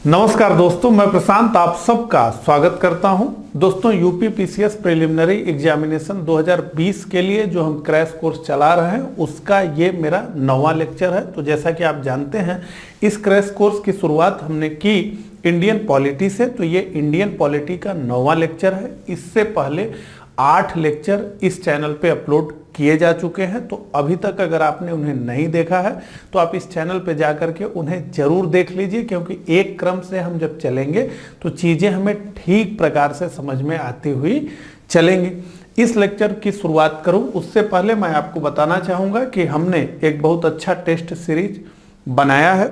नमस्कार दोस्तों, मैं प्रशांत आप सबका स्वागत करता हूं। दोस्तों, यूपी पीसीएस प्रिलिमिनरी एग्जामिनेशन 2020 के लिए जो हम क्रैश कोर्स चला रहे हैं उसका ये मेरा 9वां लेक्चर है। तो जैसा कि आप जानते हैं, इस क्रैश कोर्स की शुरुआत हमने की इंडियन पॉलिटी से, तो ये इंडियन पॉलिटी का 9वां लेक्चर है। इससे पहले 8 लेक्चर इस चैनल पे अपलोड किए जा चुके हैं, तो अभी तक अगर आपने उन्हें नहीं देखा है तो आप इस चैनल पे जा करके उन्हें जरूर देख लीजिए, क्योंकि एक क्रम से हम जब चलेंगे तो चीज़ें हमें ठीक प्रकार से समझ में आती हुई चलेंगी। इस लेक्चर की शुरुआत करूं उससे पहले मैं आपको बताना चाहूँगा कि हमने एक बहुत अच्छा टेस्ट सीरीज बनाया है।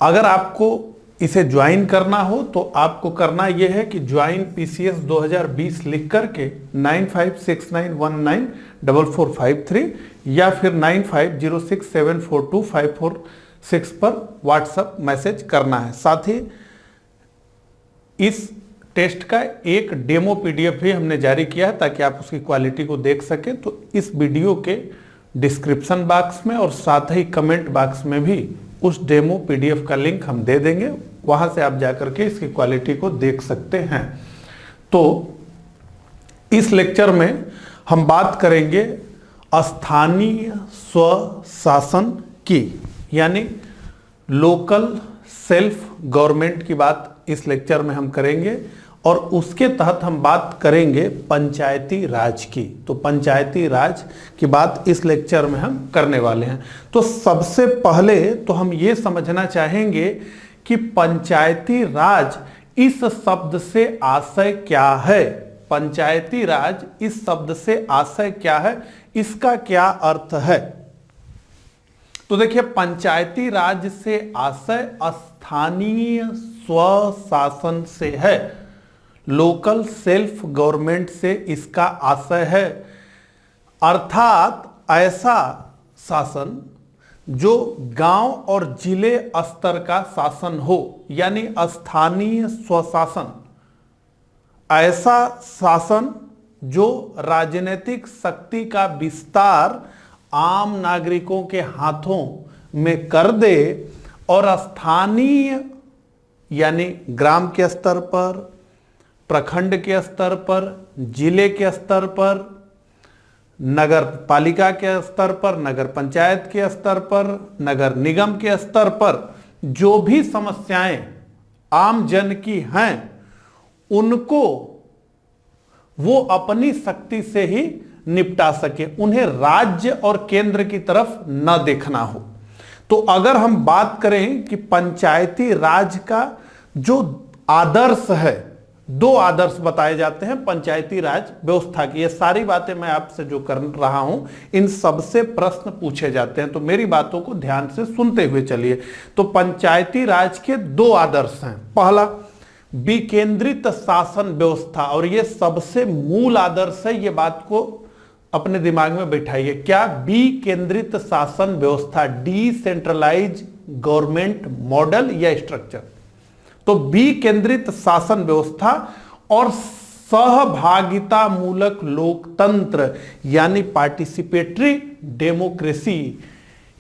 अगर आपको इसे ज्वाइन करना हो तो आपको करना यह है कि ज्वाइन पीसीएस 2020 लिख करके 9569194453 या फिर 9506742546 पर व्हाट्सएप मैसेज करना है। साथ ही इस टेस्ट का एक डेमो पीडीएफ भी हमने जारी किया है ताकि आप उसकी क्वालिटी को देख सकें। तो इस वीडियो के डिस्क्रिप्शन बॉक्स में और साथ ही कमेंट बॉक्स में भी उस डेमो पीडीएफ का लिंक हम दे देंगे, वहां से आप जाकर के इसकी क्वालिटी को देख सकते हैं। तो इस लेक्चर में हम बात करेंगे स्थानीय स्वशासन की, यानी लोकल सेल्फ गवर्नमेंट की बात इस लेक्चर में हम करेंगे, और उसके तहत हम बात करेंगे पंचायती राज की। तो पंचायती राज की बात इस लेक्चर में हम करने वाले हैं। तो सबसे पहले तो हम ये समझना चाहेंगे कि पंचायती राज इस शब्द से आशय क्या है। पंचायती राज इस शब्द से आशय क्या है, इसका क्या अर्थ है। तो देखिए, पंचायती राज से आशय स्थानीय स्वशासन से है, लोकल सेल्फ गवर्नमेंट से इसका आशय है। अर्थात ऐसा शासन जो गांव और जिले स्तर का शासन हो, यानी स्थानीय स्वशासन। ऐसा शासन जो राजनीतिक शक्ति का विस्तार आम नागरिकों के हाथों में कर दे और स्थानीय यानी ग्राम के स्तर पर, प्रखंड के स्तर पर, जिले के स्तर पर, नगर पालिका के स्तर पर, नगर पंचायत के स्तर पर, नगर निगम के स्तर पर जो भी समस्याएं आम जन की हैं, उनको वो अपनी शक्ति से ही निपटा सके, उन्हें राज्य और केंद्र की तरफ न देखना हो। तो अगर हम बात करें कि पंचायती राज का जो आदर्श है, 2 आदर्श बताए जाते हैं पंचायती राज व्यवस्था की। ये सारी बातें मैं आपसे जो कर रहा हूं, इन सबसे प्रश्न पूछे जाते हैं, तो मेरी बातों को ध्यान से सुनते हुए चलिए। तो पंचायती राज के 2 आदर्श हैं। पहला, विकेंद्रित शासन व्यवस्था, और ये सबसे मूल आदर्श है, ये बात को अपने दिमाग में बैठाइए। क्या? विकेंद्रित शासन व्यवस्था, डिसेंट्रलाइज गवर्नमेंट मॉडल या स्ट्रक्चर। तो विकेंद्रित शासन व्यवस्था और सहभागिता मूलक लोकतंत्र, यानी पार्टिसिपेटरी डेमोक्रेसी,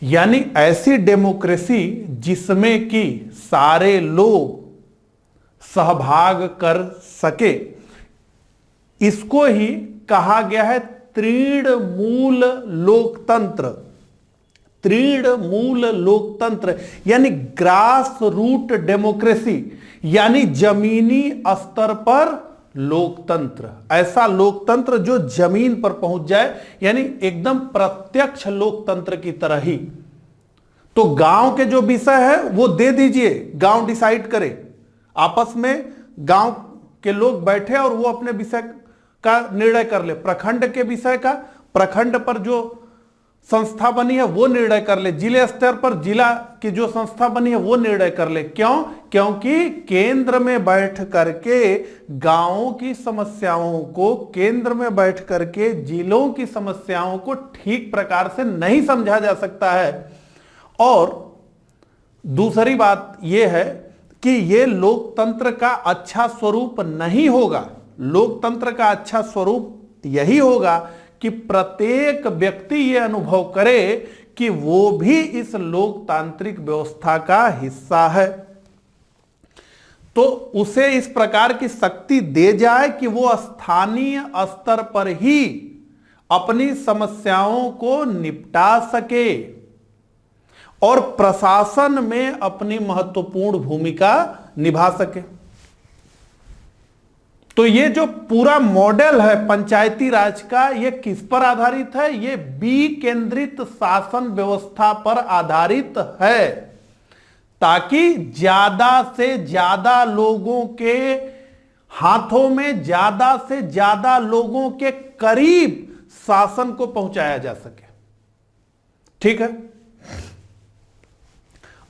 यानी ऐसी डेमोक्रेसी जिसमें कि सारे लोग सहभाग कर सके, इसको ही कहा गया है तृणमूल लोकतंत्र। तृणमूल लोकतंत्र यानी ग्रास रूट डेमोक्रेसी, यानी जमीनी स्तर पर लोकतंत्र। ऐसा लोकतंत्र जो जमीन पर पहुंच जाए, यानी एकदम प्रत्यक्ष लोकतंत्र की तरह ही। तो गांव के जो विषय है वो दे दीजिए, गांव डिसाइड करे, आपस में गांव के लोग बैठे और वो अपने विषय का निर्णय कर ले। प्रखंड के विषय का प्रखंड पर जो संस्था बनी है वो निर्णय कर ले, जिले स्तर पर जिला की जो संस्था बनी है वो निर्णय कर ले। क्यों? क्योंकि केंद्र में बैठ करके गांवों की समस्याओं को, केंद्र में बैठ करके जिलों की समस्याओं को ठीक प्रकार से नहीं समझा जा सकता है। और दूसरी बात यह है कि ये लोकतंत्र का अच्छा स्वरूप नहीं होगा। लोकतंत्र का अच्छा स्वरूप यही होगा कि प्रत्येक व्यक्ति ये अनुभव करे कि वो भी इस लोकतांत्रिक व्यवस्था का हिस्सा है। तो उसे इस प्रकार की शक्ति दे जाए कि वो स्थानीय स्तर पर ही अपनी समस्याओं को निपटा सके और प्रशासन में अपनी महत्वपूर्ण भूमिका निभा सके। तो ये जो पूरा मॉडल है पंचायती राज का, ये किस पर आधारित है? ये विकेंद्रित शासन व्यवस्था पर आधारित है, ताकि ज्यादा से ज्यादा लोगों के हाथों में, ज्यादा से ज्यादा लोगों के करीब शासन को पहुंचाया जा सके। ठीक है,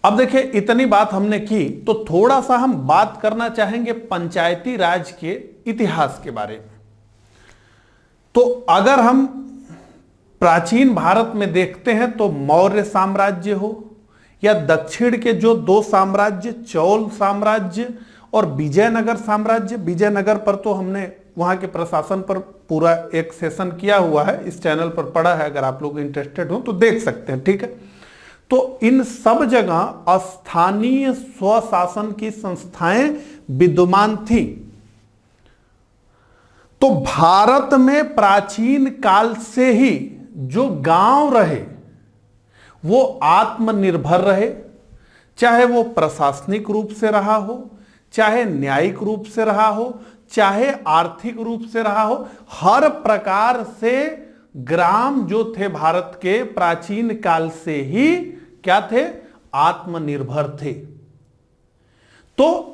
अब देखिए इतनी बात हमने की, तो थोड़ा सा हम बात करना चाहेंगे पंचायती राज के इतिहास के बारे में। तो अगर हम प्राचीन भारत में देखते हैं तो मौर्य साम्राज्य हो या दक्षिण के जो दो साम्राज्य, चौल साम्राज्य और विजयनगर साम्राज्य, विजयनगर पर तो हमने वहां के प्रशासन पर पूरा एक सेशन किया हुआ है, इस चैनल पर पड़ा है, अगर आप लोग इंटरेस्टेड हो तो देख सकते हैं। ठीक है, तो इन सब जगह स्थानीय स्वशासन की संस्थाएं विद्यमान थी। तो भारत में प्राचीन काल से ही जो गांव रहे वो आत्मनिर्भर रहे, चाहे वो प्रशासनिक रूप से रहा हो, चाहे न्यायिक रूप से रहा हो, चाहे आर्थिक रूप से रहा हो। हर प्रकार से ग्राम जो थे भारत के प्राचीन काल से ही क्या थे? आत्मनिर्भर थे। तो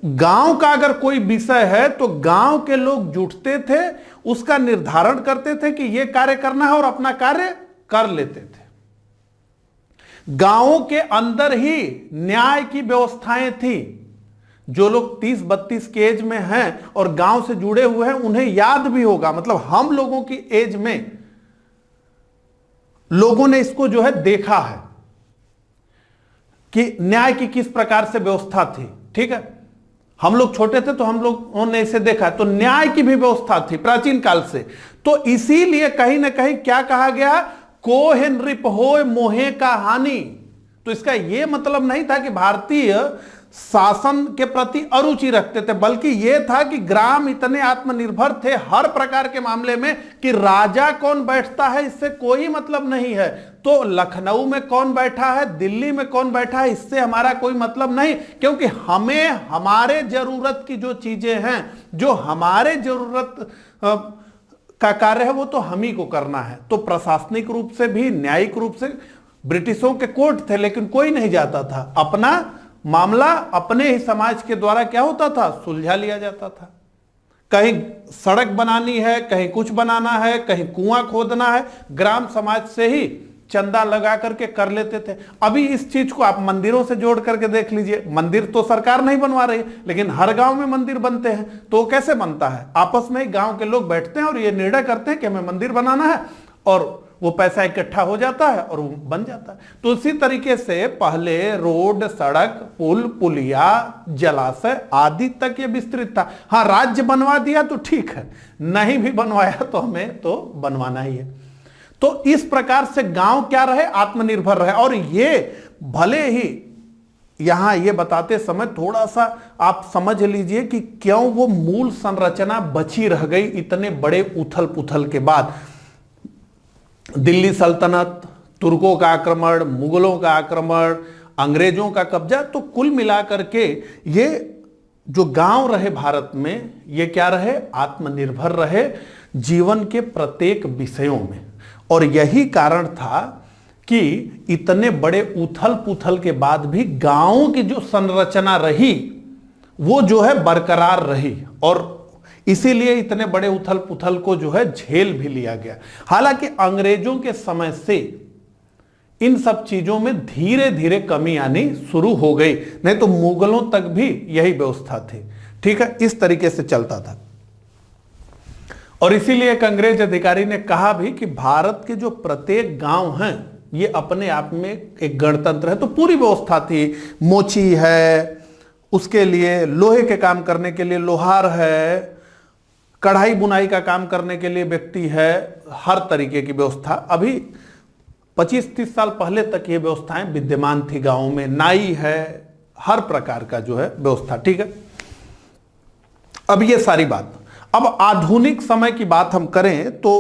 गांव का अगर कोई विषय है तो गांव के लोग जुटते थे, उसका निर्धारण करते थे कि यह कार्य करना है और अपना कार्य कर लेते थे। गांवों के अंदर ही न्याय की व्यवस्थाएं थी। जो लोग 30-32 के एज में हैं और गांव से जुड़े हुए हैं उन्हें याद भी होगा, मतलब हम लोगों की एज में लोगों ने इसको जो है देखा है कि न्याय की किस प्रकार से व्यवस्था थी। ठीक है, हम लोग छोटे थे तो हम लोगों ने इसे देखा, तो न्याय की भी व्यवस्था थी प्राचीन काल से। तो इसीलिए कहीं ना कहीं क्या कहा गया? कोहे नृप होय मोहे का हानि। तो इसका यह मतलब नहीं था कि भारतीय शासन के प्रति अरुचि रखते थे, बल्कि यह था कि ग्राम इतने आत्मनिर्भर थे हर प्रकार के मामले में कि राजा कौन बैठता है इससे कोई मतलब नहीं है। तो लखनऊ में कौन बैठा है, दिल्ली में कौन बैठा है, इससे हमारा कोई मतलब नहीं, क्योंकि हमें हमारे जरूरत की जो चीजें हैं, जो हमारे जरूरत का कार्य है, वो तो हम ही को करना है। तो प्रशासनिक रूप से भी, न्यायिक रूप से ब्रिटिशों के कोर्ट थे, लेकिन कोई नहीं जाता था। अपना मामला अपने ही समाज के द्वारा क्या होता था? सुलझा लिया जाता था। कहीं सड़क बनानी है, कहीं कुछ बनाना है, कहीं कुआं खोदना है, ग्राम समाज से ही चंदा लगा करके कर लेते थे। अभी इस चीज को आप मंदिरों से जोड़ करके देख लीजिए। मंदिर तो सरकार नहीं बनवा रही, लेकिन हर गांव में मंदिर बनते हैं। तो कैसे बनता है? आपस में ही गांव के लोग बैठते हैं और ये निर्णय करते हैं कि हमें मंदिर बनाना है, और वो पैसा इकट्ठा हो जाता है और वो बन जाता है। तो उसी तरीके से पहले रोड, सड़क, पुल, पुलिया, जलाशय आदि तक ये विस्तृत था। हाँ, राज्य बनवा दिया तो ठीक है, नहीं भी बनवाया तो हमें तो बनवाना ही है। तो इस प्रकार से गांव क्या रहे? आत्मनिर्भर रहे। और ये भले ही यहां ये बताते समय थोड़ा सा आप समझ लीजिए कि क्यों वो मूल संरचना बची रह गई इतने बड़े उथल पुथल के बाद। दिल्ली सल्तनत, तुर्कों का आक्रमण, मुगलों का आक्रमण, अंग्रेजों का कब्जा, तो कुल मिलाकर के ये जो गांव रहे भारत में, ये क्या रहे? आत्मनिर्भर रहे जीवन के प्रत्येक विषयों में। और यही कारण था कि इतने बड़े उथल पुथल के बाद भी गांवों की जो संरचना रही वो जो है बरकरार रही, और इसीलिए इतने बड़े उथल पुथल को जो है झेल भी लिया गया। हालांकि अंग्रेजों के समय से इन सब चीजों में धीरे धीरे कमी आनी शुरू हो गई, नहीं तो मुगलों तक भी यही व्यवस्था थी। ठीक है, इस तरीके से चलता था। और इसीलिए एक अंग्रेज अधिकारी ने कहा भी कि भारत के जो प्रत्येक गांव हैं ये अपने आप में एक गणतंत्र है। तो पूरी व्यवस्था थी, मोची है, उसके लिए लोहे के काम करने के लिए लोहार है, कढ़ाई बुनाई का काम करने के लिए व्यक्ति है, हर तरीके की व्यवस्था। अभी 25-30 साल पहले तक ये व्यवस्थाएं विद्यमान थी गांवों में। नाई है, हर प्रकार का जो है व्यवस्था। ठीक है। अब ये सारी बात, अब आधुनिक समय की बात हम करें तो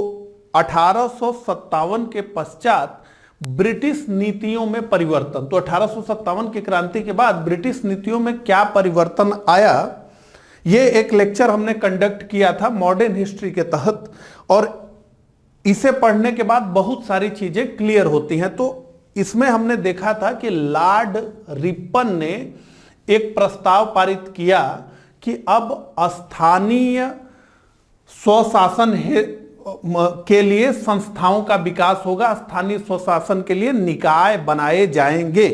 1857 के पश्चात ब्रिटिश नीतियों में परिवर्तन, तो 1857 की क्रांति के बाद ब्रिटिश नीतियों में क्या परिवर्तन आया, ये एक लेक्चर हमने कंडक्ट किया था मॉडर्न हिस्ट्री के तहत, और इसे पढ़ने के बाद बहुत सारी चीजें क्लियर होती हैं। तो इसमें हमने देखा था कि लॉर्ड रिपन ने एक प्रस्ताव पारित किया कि अब स्थानीय स्वशासन के लिए संस्थाओं का विकास होगा, स्थानीय स्वशासन के लिए निकाय बनाए जाएंगे।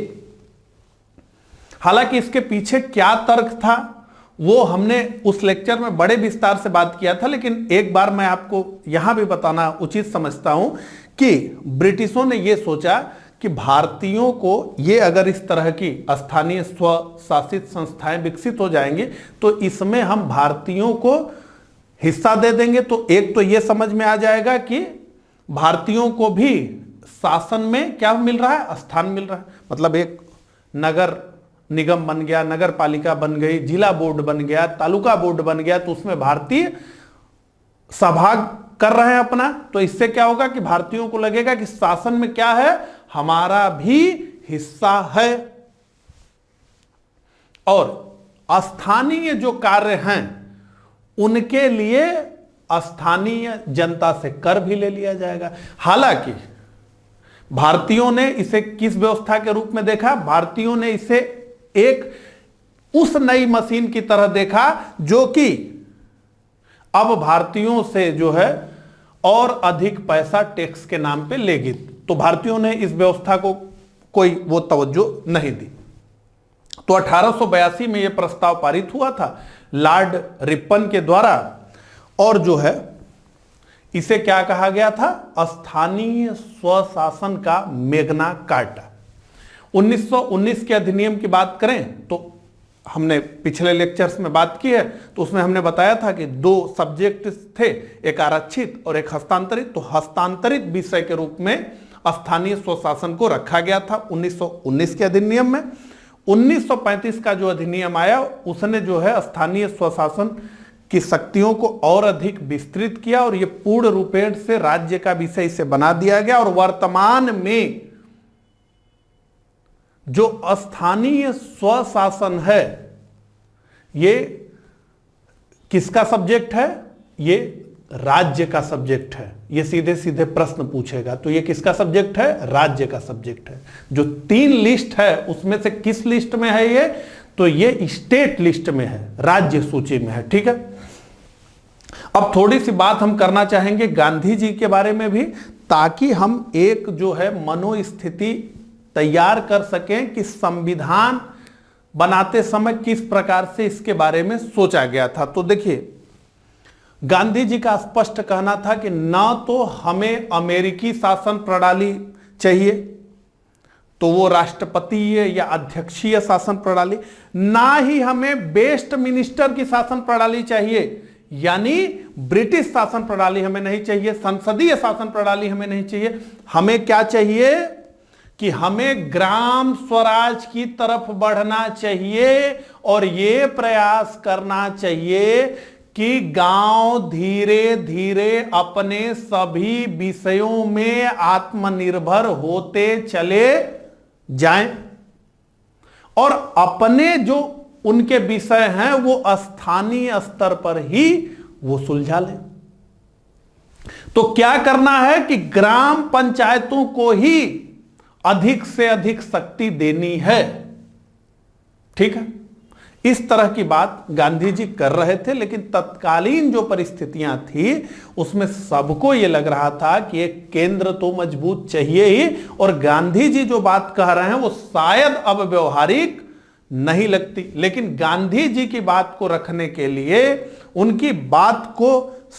हालांकि इसके पीछे क्या तर्क था वो हमने उस लेक्चर में बड़े विस्तार से बात किया था, लेकिन एक बार मैं आपको यहां भी बताना उचित समझता हूं कि ब्रिटिशों ने यह सोचा कि भारतीयों को ये अगर इस तरह की स्थानीय स्वशासित संस्थाएं विकसित हो जाएंगी तो इसमें हम भारतीयों को हिस्सा दे देंगे, तो एक तो ये समझ में आ जाएगा कि भारतीयों को भी शासन में क्या मिल रहा है, स्थान मिल रहा है। मतलब एक नगर निगम बन गया, नगर पालिका बन गई, जिला बोर्ड बन गया, तालुका बोर्ड बन गया, तो उसमें भारतीय सहभाग कर रहे हैं अपना, तो इससे क्या होगा कि भारतीयों को लगेगा कि शासन में क्या है, हमारा भी हिस्सा है। और स्थानीय जो कार्य हैं उनके लिए स्थानीय जनता से कर भी ले लिया जाएगा। हालांकि भारतीयों ने इसे किस व्यवस्था के रूप में देखा, भारतीयों ने इसे एक उस नई मशीन की तरह देखा जो कि अब भारतीयों से जो है और अधिक पैसा टैक्स के नाम पे लेगी, तो भारतीयों ने इस व्यवस्था को कोई वो तवज्जो नहीं दी। तो 1882 में यह प्रस्ताव पारित हुआ था लॉर्ड रिपन के द्वारा, और जो है इसे क्या कहा गया था, स्थानीय स्वशासन का मैग्ना कार्टा। 1919 के अधिनियम की बात करें तो हमने पिछले लेक्चर्स में बात की है, तो उसमें हमने बताया था कि दो सब्जेक्ट थे, एक आरक्षित और एक हस्तांतरित। तो हस्तांतरित विषय के रूप में स्थानीय स्वशासन को रखा गया था 1919 के अधिनियम में। 1935 का जो अधिनियम आया उसने जो है स्थानीय स्वशासन की शक्तियों को और अधिक विस्तृत किया और यह पूर्ण रूपेण से राज्य का विषय इसे बना दिया गया। और वर्तमान में जो स्थानीय स्वशासन है ये किसका सब्जेक्ट है, ये राज्य का सब्जेक्ट है। ये सीधे सीधे प्रश्न पूछेगा तो ये किसका सब्जेक्ट है, राज्य का सब्जेक्ट है। जो 3 लिस्ट है उसमें से किस लिस्ट में है ये, तो ये स्टेट लिस्ट में है, राज्य सूची में है। ठीक है, अब थोड़ी सी बात हम करना चाहेंगे गांधी जी के बारे में भी, ताकि हम एक जो है मनोस्थिति तैयार कर सकें कि संविधान बनाते समय किस प्रकार से इसके बारे में सोचा गया था। तो देखिए, गांधी जी का स्पष्ट कहना था कि ना तो हमें अमेरिकी शासन प्रणाली चाहिए, तो वो राष्ट्रपतीय या अध्यक्षीय शासन प्रणाली, ना ही हमें वेस्ट मिनिस्टर की शासन प्रणाली चाहिए, यानी ब्रिटिश शासन प्रणाली हमें नहीं चाहिए, संसदीय शासन प्रणाली हमें नहीं चाहिए। हमें क्या चाहिए कि हमें ग्राम स्वराज की तरफ बढ़ना चाहिए और ये प्रयास करना चाहिए कि गांव धीरे धीरे अपने सभी विषयों में आत्मनिर्भर होते चले जाएं और अपने जो उनके विषय हैं वो स्थानीय स्तर पर ही वो सुलझा लें। तो क्या करना है कि ग्राम पंचायतों को ही अधिक से अधिक शक्ति देनी है। ठीक है, इस तरह की बात गांधी जी कर रहे थे, लेकिन तत्कालीन जो परिस्थितियां थी उसमें सबको यह लग रहा था कि एक केंद्र तो मजबूत चाहिए ही, और गांधी जी जो बात कह रहे हैं वो शायद अब व्यवहारिक नहीं लगती। लेकिन गांधी जी की बात को रखने के लिए, उनकी बात को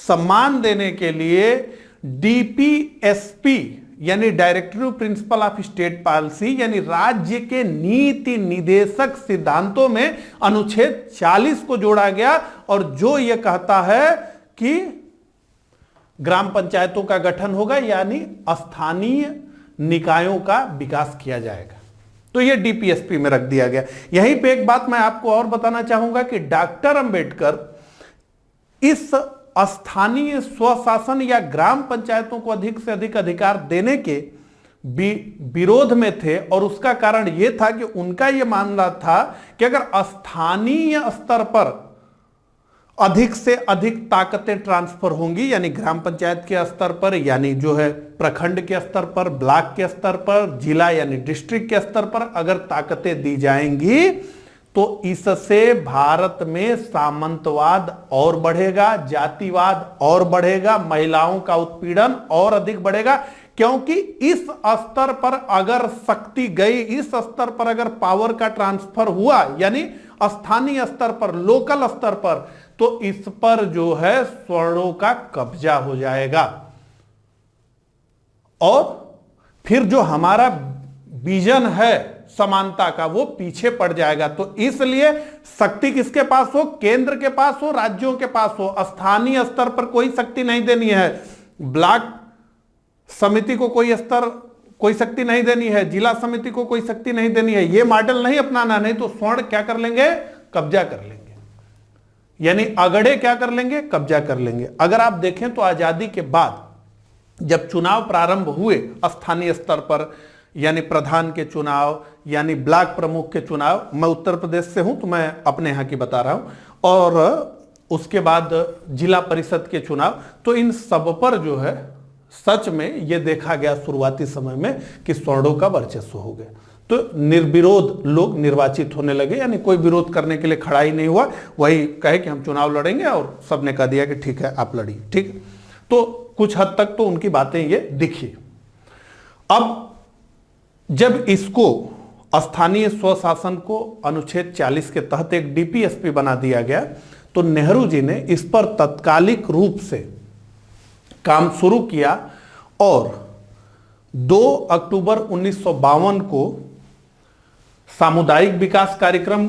सम्मान देने के लिए डीपीएसपी यानी directive principle of state policy यानी राज्य के नीति निदेशक सिद्धांतों में अनुच्छेद 40 को जोड़ा गया, और जो यह कहता है कि ग्राम पंचायतों का गठन होगा यानी स्थानीय निकायों का विकास किया जाएगा। तो यह डीपीएसपी में रख दिया गया। यहीं पे एक बात मैं आपको और बताना चाहूंगा कि डॉक्टर अंबेडकर इस स्थानीय स्वशासन या ग्राम पंचायतों को अधिक से अधिक अधिकार देने के विरोध में थे। और उसका कारण यह था कि उनका यह मानना था कि अगर स्थानीय स्तर पर अधिक से अधिक ताकतें ट्रांसफर होंगी, यानी ग्राम पंचायत के स्तर पर, यानी जो है प्रखंड के स्तर पर, ब्लॉक के स्तर पर, जिला यानी डिस्ट्रिक्ट के स्तर पर अगर ताकतें दी जाएंगी तो इससे भारत में सामंतवाद और बढ़ेगा, जातिवाद और बढ़ेगा, महिलाओं का उत्पीड़न और अधिक बढ़ेगा। क्योंकि इस स्तर पर अगर शक्ति गई, इस स्तर पर अगर पावर का ट्रांसफर हुआ, यानी स्थानीय स्तर पर, लोकल स्तर पर, तो इस पर जो है स्वर्णों का कब्जा हो जाएगा और फिर जो हमारा विजन है समानता का वो पीछे पड़ जाएगा। तो इसलिए शक्ति किसके पास हो? केंद्र के पास हो, राज्यों के पास हो। स्थानीय स्तर पर कोई शक्ति नहीं देनी है, ब्लॉक समिति को कोई शक्ति नहीं देनी है, जिला समिति को कोई शक्ति नहीं देनी है। ये मॉडल नहीं अपनाना, नहीं तो स्वर्ण क्या कर लेंगे? कब्जा कर लेंगे। यानी अगड़े क्या कर लेंगे? कब्जा कर लेंगे। अगर आप देखें तो आजादी के बाद जब चुनाव प्रारंभ हुए स्थानीय स्तर पर, यानी प्रधान के चुनाव, यानी ब्लॉक प्रमुख के चुनाव, मैं उत्तर प्रदेश से हूं तो मैं अपने यहां की बता रहा हूं, और उसके बाद जिला परिषद के चुनाव, तो इन सब पर जो है सच में यह देखा गया शुरुआती समय में कि स्वर्णों का वर्चस्व हो गया। तो निर्विरोध लोग निर्वाचित होने लगे, यानी कोई विरोध करने के लिए खड़ा ही नहीं हुआ, वही कहे कि हम चुनाव लड़ेंगे और सबने कह दिया कि ठीक है आप लड़िए। ठीक, तो कुछ हद तक तो उनकी बातें ये दिखी। अब जब इसको स्थानीय स्वशासन को अनुच्छेद 40 के तहत एक डीपीएसपी बना दिया गया तो नेहरू जी ने इस पर तत्कालिक रूप से काम शुरू किया और 2 अक्टूबर 1952 को सामुदायिक विकास कार्यक्रम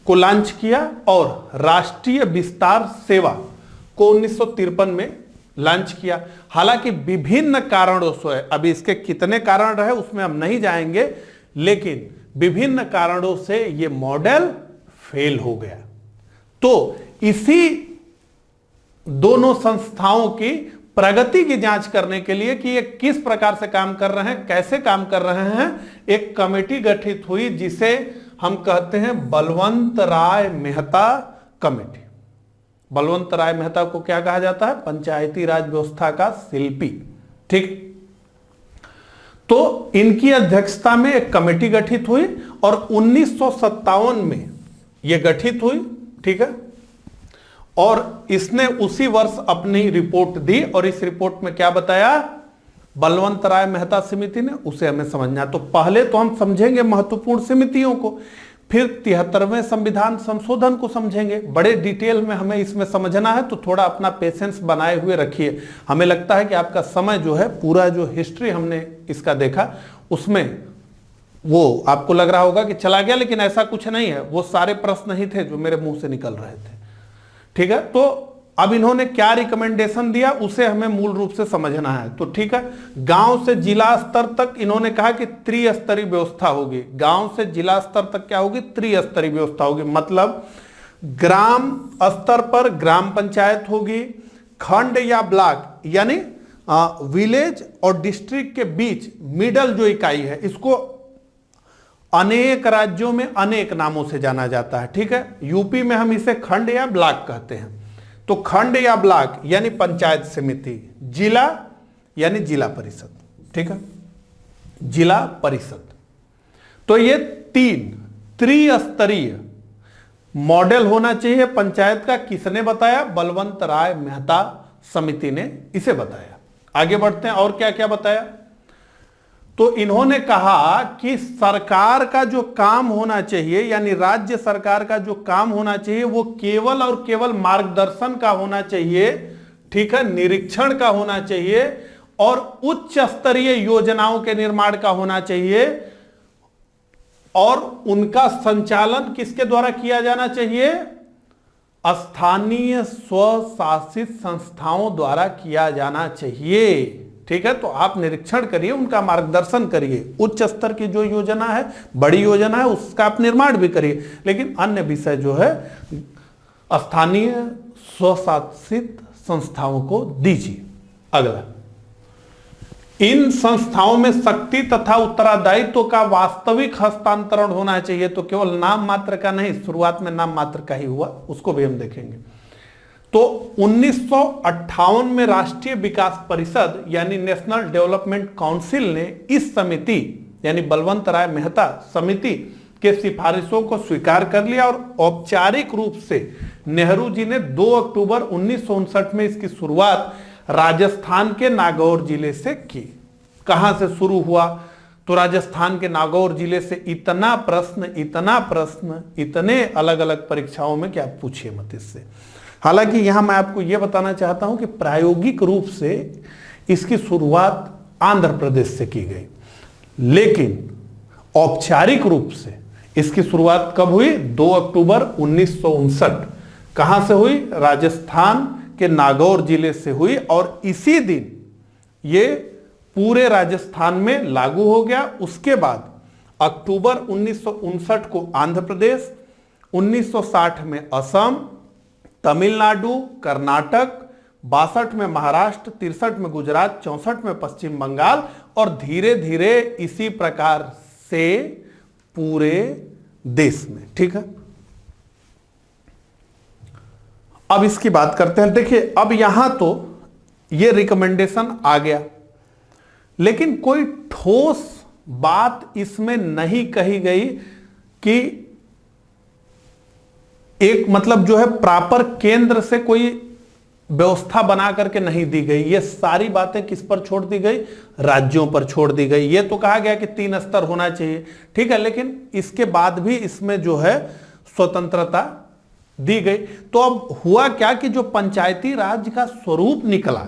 को लॉन्च किया और राष्ट्रीय विस्तार सेवा को 1953 में लॉन्च किया। हालांकि विभिन्न कारणों से, अभी इसके कितने कारण रहे उसमें हम नहीं जाएंगे, लेकिन विभिन्न कारणों से यह मॉडल फेल हो गया। तो इसी दोनों संस्थाओं की प्रगति की जांच करने के लिए कि ये किस प्रकार से काम कर रहे हैं, कैसे काम कर रहे हैं, एक कमेटी गठित हुई जिसे हम कहते हैं बलवंत राय मेहता कमेटी। बलवंत राय मेहता को क्या कहा जाता है? पंचायती राज व्यवस्था का शिल्पी। ठीक, तो इनकी अध्यक्षता में एक कमेटी गठित हुई और 1957 में यह गठित हुई। ठीक है, और इसने उसी वर्ष अपनी रिपोर्ट दी और इस रिपोर्ट में क्या बताया बलवंत राय मेहता समिति ने, उसे हमें समझना। तो पहले तो हम समझेंगे महत्वपूर्ण समितियों को, फिर 73वें संविधान संशोधन को समझेंगे। बड़े डिटेल में हमें इसमें समझना है, तो थोड़ा अपना पेशेंस बनाए हुए रखिए। हमें लगता है कि आपका समय जो है, पूरा जो हिस्ट्री हमने इसका देखा उसमें वो आपको लग रहा होगा कि चला गया, लेकिन ऐसा कुछ नहीं है। वो सारे प्रश्न ही थे जो मेरे मुंह से निकल रहे थे। ठीक है, तो अब इन्होंने क्या रिकमेंडेशन दिया उसे हमें मूल रूप से समझना है। तो ठीक है, गांव से जिला स्तर तक इन्होंने कहा कि त्रिस्तरीय व्यवस्था होगी। गांव से जिला स्तर तक क्या होगी? त्रिस्तरीय व्यवस्था होगी। मतलब ग्राम स्तर पर ग्राम पंचायत होगी, खंड या ब्लॉक यानी विलेज और डिस्ट्रिक्ट के बीच मिडल जो इकाई है, इसको अनेक राज्यों में अनेक नामों से जाना जाता है। ठीक है, यूपी में हम इसे खंड या ब्लॉक कहते हैं। तो खंड या ब्लॉक यानी पंचायत समिति, जिला यानी जिला परिषद। ठीक है, जिला परिषद। तो ये 3 त्रिस्तरीय मॉडल होना चाहिए पंचायत का। किसने बताया? बलवंत राय मेहता समिति ने इसे बताया। आगे बढ़ते हैं, और क्या क्या बताया? तो इन्होंने कहा कि सरकार का जो काम होना चाहिए, यानी राज्य सरकार का जो काम होना चाहिए, वो केवल और केवल मार्गदर्शन का होना चाहिए। ठीक है, निरीक्षण का होना चाहिए और उच्च स्तरीय योजनाओं के निर्माण का होना चाहिए। और उनका संचालन किसके द्वारा किया जाना चाहिए? स्थानीय स्वशासित संस्थाओं द्वारा किया जाना चाहिए। ठीक है, तो आप निरीक्षण करिए, उनका मार्गदर्शन करिए। उच्च स्तर की जो योजना है, बड़ी योजना है, उसका आप निर्माण भी करिए, लेकिन अन्य विषय जो है स्थानीय स्वशासित संस्थाओं को दीजिए। अगला, इन संस्थाओं में शक्ति तथा उत्तरदायित्व का वास्तविक हस्तांतरण होना चाहिए। तो केवल नाम मात्र का नहीं, शुरुआत में नाम मात्र का ही हुआ, उसको भी हम देखेंगे। तो 1958 में राष्ट्रीय विकास परिषद यानी नेशनल डेवलपमेंट काउंसिल ने इस समिति यानी बलवंत राय मेहता समिति के सिफारिशों को स्वीकार कर लिया और औपचारिक रूप से नेहरू जी ने 2 अक्टूबर 1959 में इसकी शुरुआत राजस्थान के नागौर जिले से की। कहां से शुरू हुआ? तो राजस्थान के नागौर जिले से। इतना प्रश्न इतने अलग अलग परीक्षाओं में कि आप पूछिए मत इससे। हालांकि यहां मैं आपको यह बताना चाहता हूं कि प्रायोगिक रूप से इसकी शुरुआत आंध्र प्रदेश से की गई, लेकिन औपचारिक रूप से इसकी शुरुआत कब हुई? 2 अक्टूबर 1959। कहां से हुई? राजस्थान के नागौर जिले से हुई और इसी दिन ये पूरे राजस्थान में लागू हो गया। उसके बाद अक्टूबर 1959 को आंध्र प्रदेश, 1960 में असम, तमिलनाडु, कर्नाटक, 62 में महाराष्ट्र, 63 में गुजरात, 64 में पश्चिम बंगाल और धीरे धीरे इसी प्रकार से पूरे देश में। ठीक है, अब इसकी बात करते हैं। देखिए, अब यहां तो ये रिकमेंडेशन आ गया, लेकिन कोई ठोस बात इसमें नहीं कही गई कि एक मतलब जो है प्रॉपर केंद्र से कोई व्यवस्था बना करके नहीं दी गई। ये सारी बातें किस पर छोड़ दी गई? राज्यों पर छोड़ दी गई। ये तो कहा गया कि 3 स्तर होना चाहिए, ठीक है, लेकिन इसके बाद भी इसमें जो है स्वतंत्रता दी गई। तो अब हुआ क्या कि जो पंचायती राज का स्वरूप निकला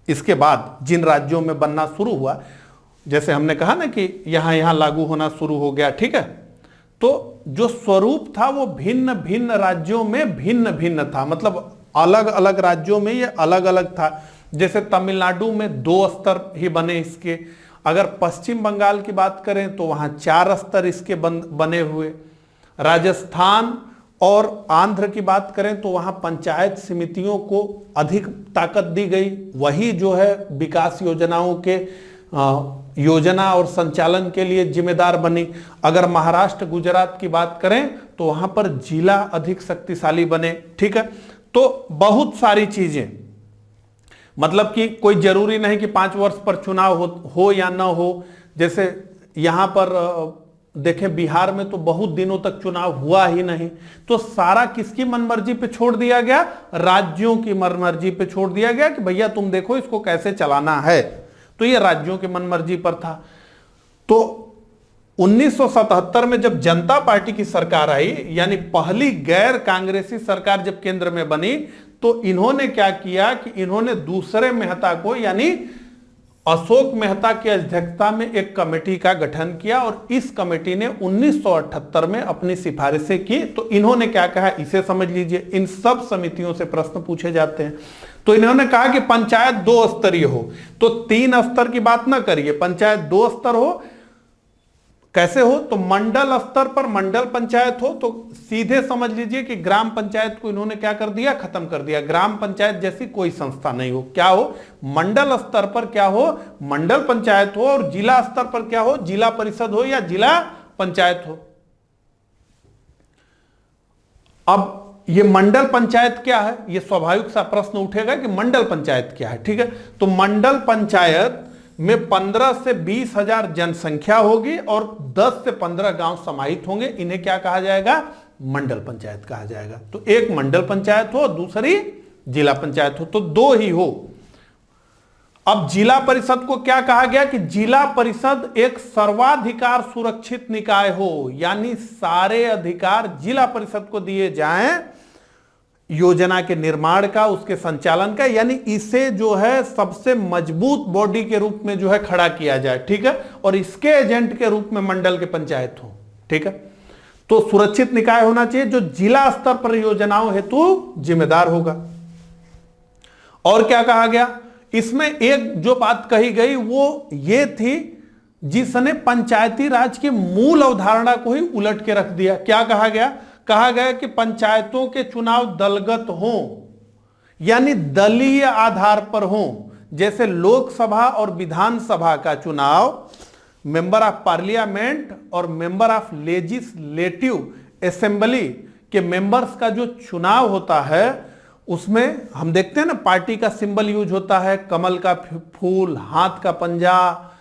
इसके बाद जिन राज्यों में बनना शुरू हुआ, जैसे हमने कहा ना कि यहां यहां लागू होना शुरू हो गया, ठीक है, तो जो स्वरूप था वो भिन्न भिन्न राज्यों में भिन्न भिन्न था। मतलब अलग अलग राज्यों में ये अलग अलग था। जैसे तमिलनाडु में 2 स्तर ही बने इसके। अगर पश्चिम बंगाल की बात करें तो वहां 4 स्तर इसके बने हुए। राजस्थान और आंध्र की बात करें तो वहां पंचायत समितियों को अधिक ताकत दी गई। वही जो है विकास योजनाओं के योजना और संचालन के लिए जिम्मेदार बनी। अगर महाराष्ट्र गुजरात की बात करें तो वहां पर जिला अधिक शक्तिशाली बने। ठीक है, तो बहुत सारी चीजें, मतलब कि कोई जरूरी नहीं कि 5 वर्ष पर चुनाव हो या ना हो। जैसे यहां पर देखें बिहार में तो बहुत दिनों तक चुनाव हुआ ही नहीं। तो सारा किसकी मनमर्जी पे छोड़ दिया गया? राज्यों की मनमर्जी पे छोड़ दिया गया कि भैया तुम देखो इसको कैसे चलाना है। तो ये राज्यों की मनमर्जी पर था। तो 1977 में जब जनता पार्टी की सरकार आई, यानी पहली गैर कांग्रेसी सरकार जब केंद्र में बनी, तो इन्होंने क्या किया कि इन्होंने दूसरे मेहता को यानी अशोक मेहता की अध्यक्षता में एक कमेटी का गठन किया और इस कमेटी ने 1978 में अपनी सिफारिशें की। तो इन्होंने क्या कहा इसे समझ लीजिए। इन सब समितियों से प्रश्न पूछे जाते हैं। तो इन्होंने कहा कि पंचायत 2 स्तरीय हो। तो 3 स्तर की बात ना करिए, पंचायत 2 स्तर हो। कैसे हो? तो मंडल स्तर पर मंडल पंचायत हो। तो सीधे समझ लीजिए कि ग्राम पंचायत को इन्होंने क्या कर दिया? खत्म कर दिया। ग्राम पंचायत जैसी कोई संस्था नहीं हो। क्या हो? मंडल स्तर पर क्या हो? मंडल पंचायत हो। और जिला स्तर पर क्या हो? जिला परिषद हो या जिला पंचायत हो। अब ये मंडल पंचायत क्या है? ये स्वाभाविक सा प्रश्न उठेगा कि मंडल पंचायत क्या है। ठीक है, तो मंडल पंचायत में 15 से 20 हजार जनसंख्या होगी और 10 से 15 गांव समाहित होंगे। इन्हें क्या कहा जाएगा? मंडल पंचायत कहा जाएगा। तो एक मंडल पंचायत हो, दूसरी जिला पंचायत हो, तो 2 ही हो। अब जिला परिषद को क्या कहा गया कि जिला परिषद एक सर्वाधिकार सुरक्षित निकाय हो, यानी सारे अधिकार जिला परिषद को दिए जाएं योजना के निर्माण का, उसके संचालन का, यानी इसे जो है सबसे मजबूत बॉडी के रूप में जो है खड़ा किया जाए। ठीक है, और इसके एजेंट के रूप में मंडल के पंचायत हो। ठीक है, तो सुरक्षित निकाय होना चाहिए जो जिला स्तर पर योजनाओं हेतु जिम्मेदार होगा। और क्या कहा गया इसमें? एक जो बात कही गई वो ये थी जिसने पंचायती राज की मूल अवधारणा को ही उलट के रख दिया। क्या कहा गया? कहा गया कि पंचायतों के चुनाव दलगत हों, यानी दलीय आधार पर हों। जैसे लोकसभा और विधानसभा का चुनाव मेंबर ऑफ पार्लियामेंट और मेंबर ऑफ लेजिस्लेटिव असेंबली के मेंबर्स का जो चुनाव होता है, उसमें हम देखते हैं ना पार्टी का सिंबल यूज होता है, कमल का फूल, हाथ का पंजा,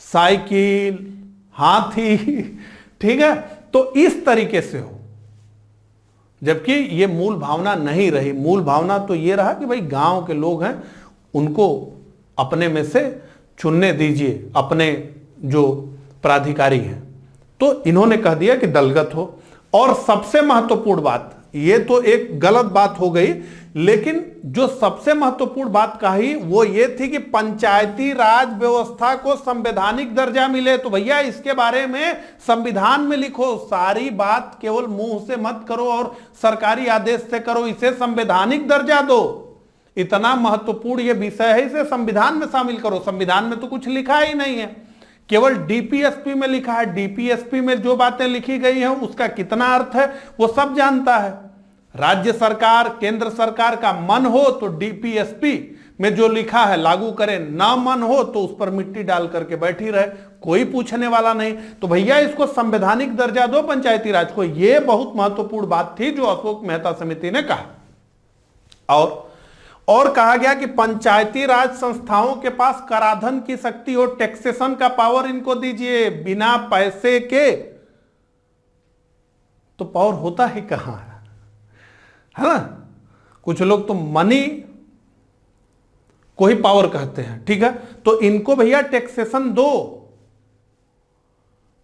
साइकिल, हाथी, ठीक है। तो इस तरीके से हो, जबकि ये मूल भावना नहीं रही। मूल भावना तो ये रहा कि भाई गांव के लोग हैं, उनको अपने में से चुनने दीजिए अपने जो प्राधिकारी हैं। तो इन्होंने कह दिया कि दलगत हो। और सबसे महत्वपूर्ण बात, ये तो एक गलत बात हो गई, लेकिन जो सबसे महत्वपूर्ण बात कही वो ये थी कि पंचायती राज व्यवस्था को संवैधानिक दर्जा मिले। तो भैया इसके बारे में संविधान में लिखो, सारी बात केवल मुंह से मत करो और सरकारी आदेश से करो, इसे संवैधानिक दर्जा दो। इतना महत्वपूर्ण ये विषय है, इसे संविधान में शामिल करो। संविधान में तो कुछ लिखा ही नहीं है, केवल डीपीएसपी में लिखा है। डीपीएसपी में जो बातें लिखी गई हैं उसका कितना अर्थ है वो सब जानता है। राज्य सरकार, केंद्र सरकार का मन हो तो डीपीएसपी में जो लिखा है लागू करें, ना मन हो तो उस पर मिट्टी डाल करके बैठी रहे, कोई पूछने वाला नहीं। तो भैया इसको संवैधानिक दर्जा दो पंचायती राज को। यह बहुत महत्वपूर्ण बात थी जो अशोक मेहता समिति ने कहा। और कहा गया कि पंचायती राज संस्थाओं के पास कराधान की शक्ति और टैक्सेशन का पावर इनको दीजिए बिना पैसे के। तो पावर होता ही कहां है ना? कुछ लोग तो मनी को ही पावर कहते हैं, ठीक है। तो इनको भैया टैक्सेशन दो,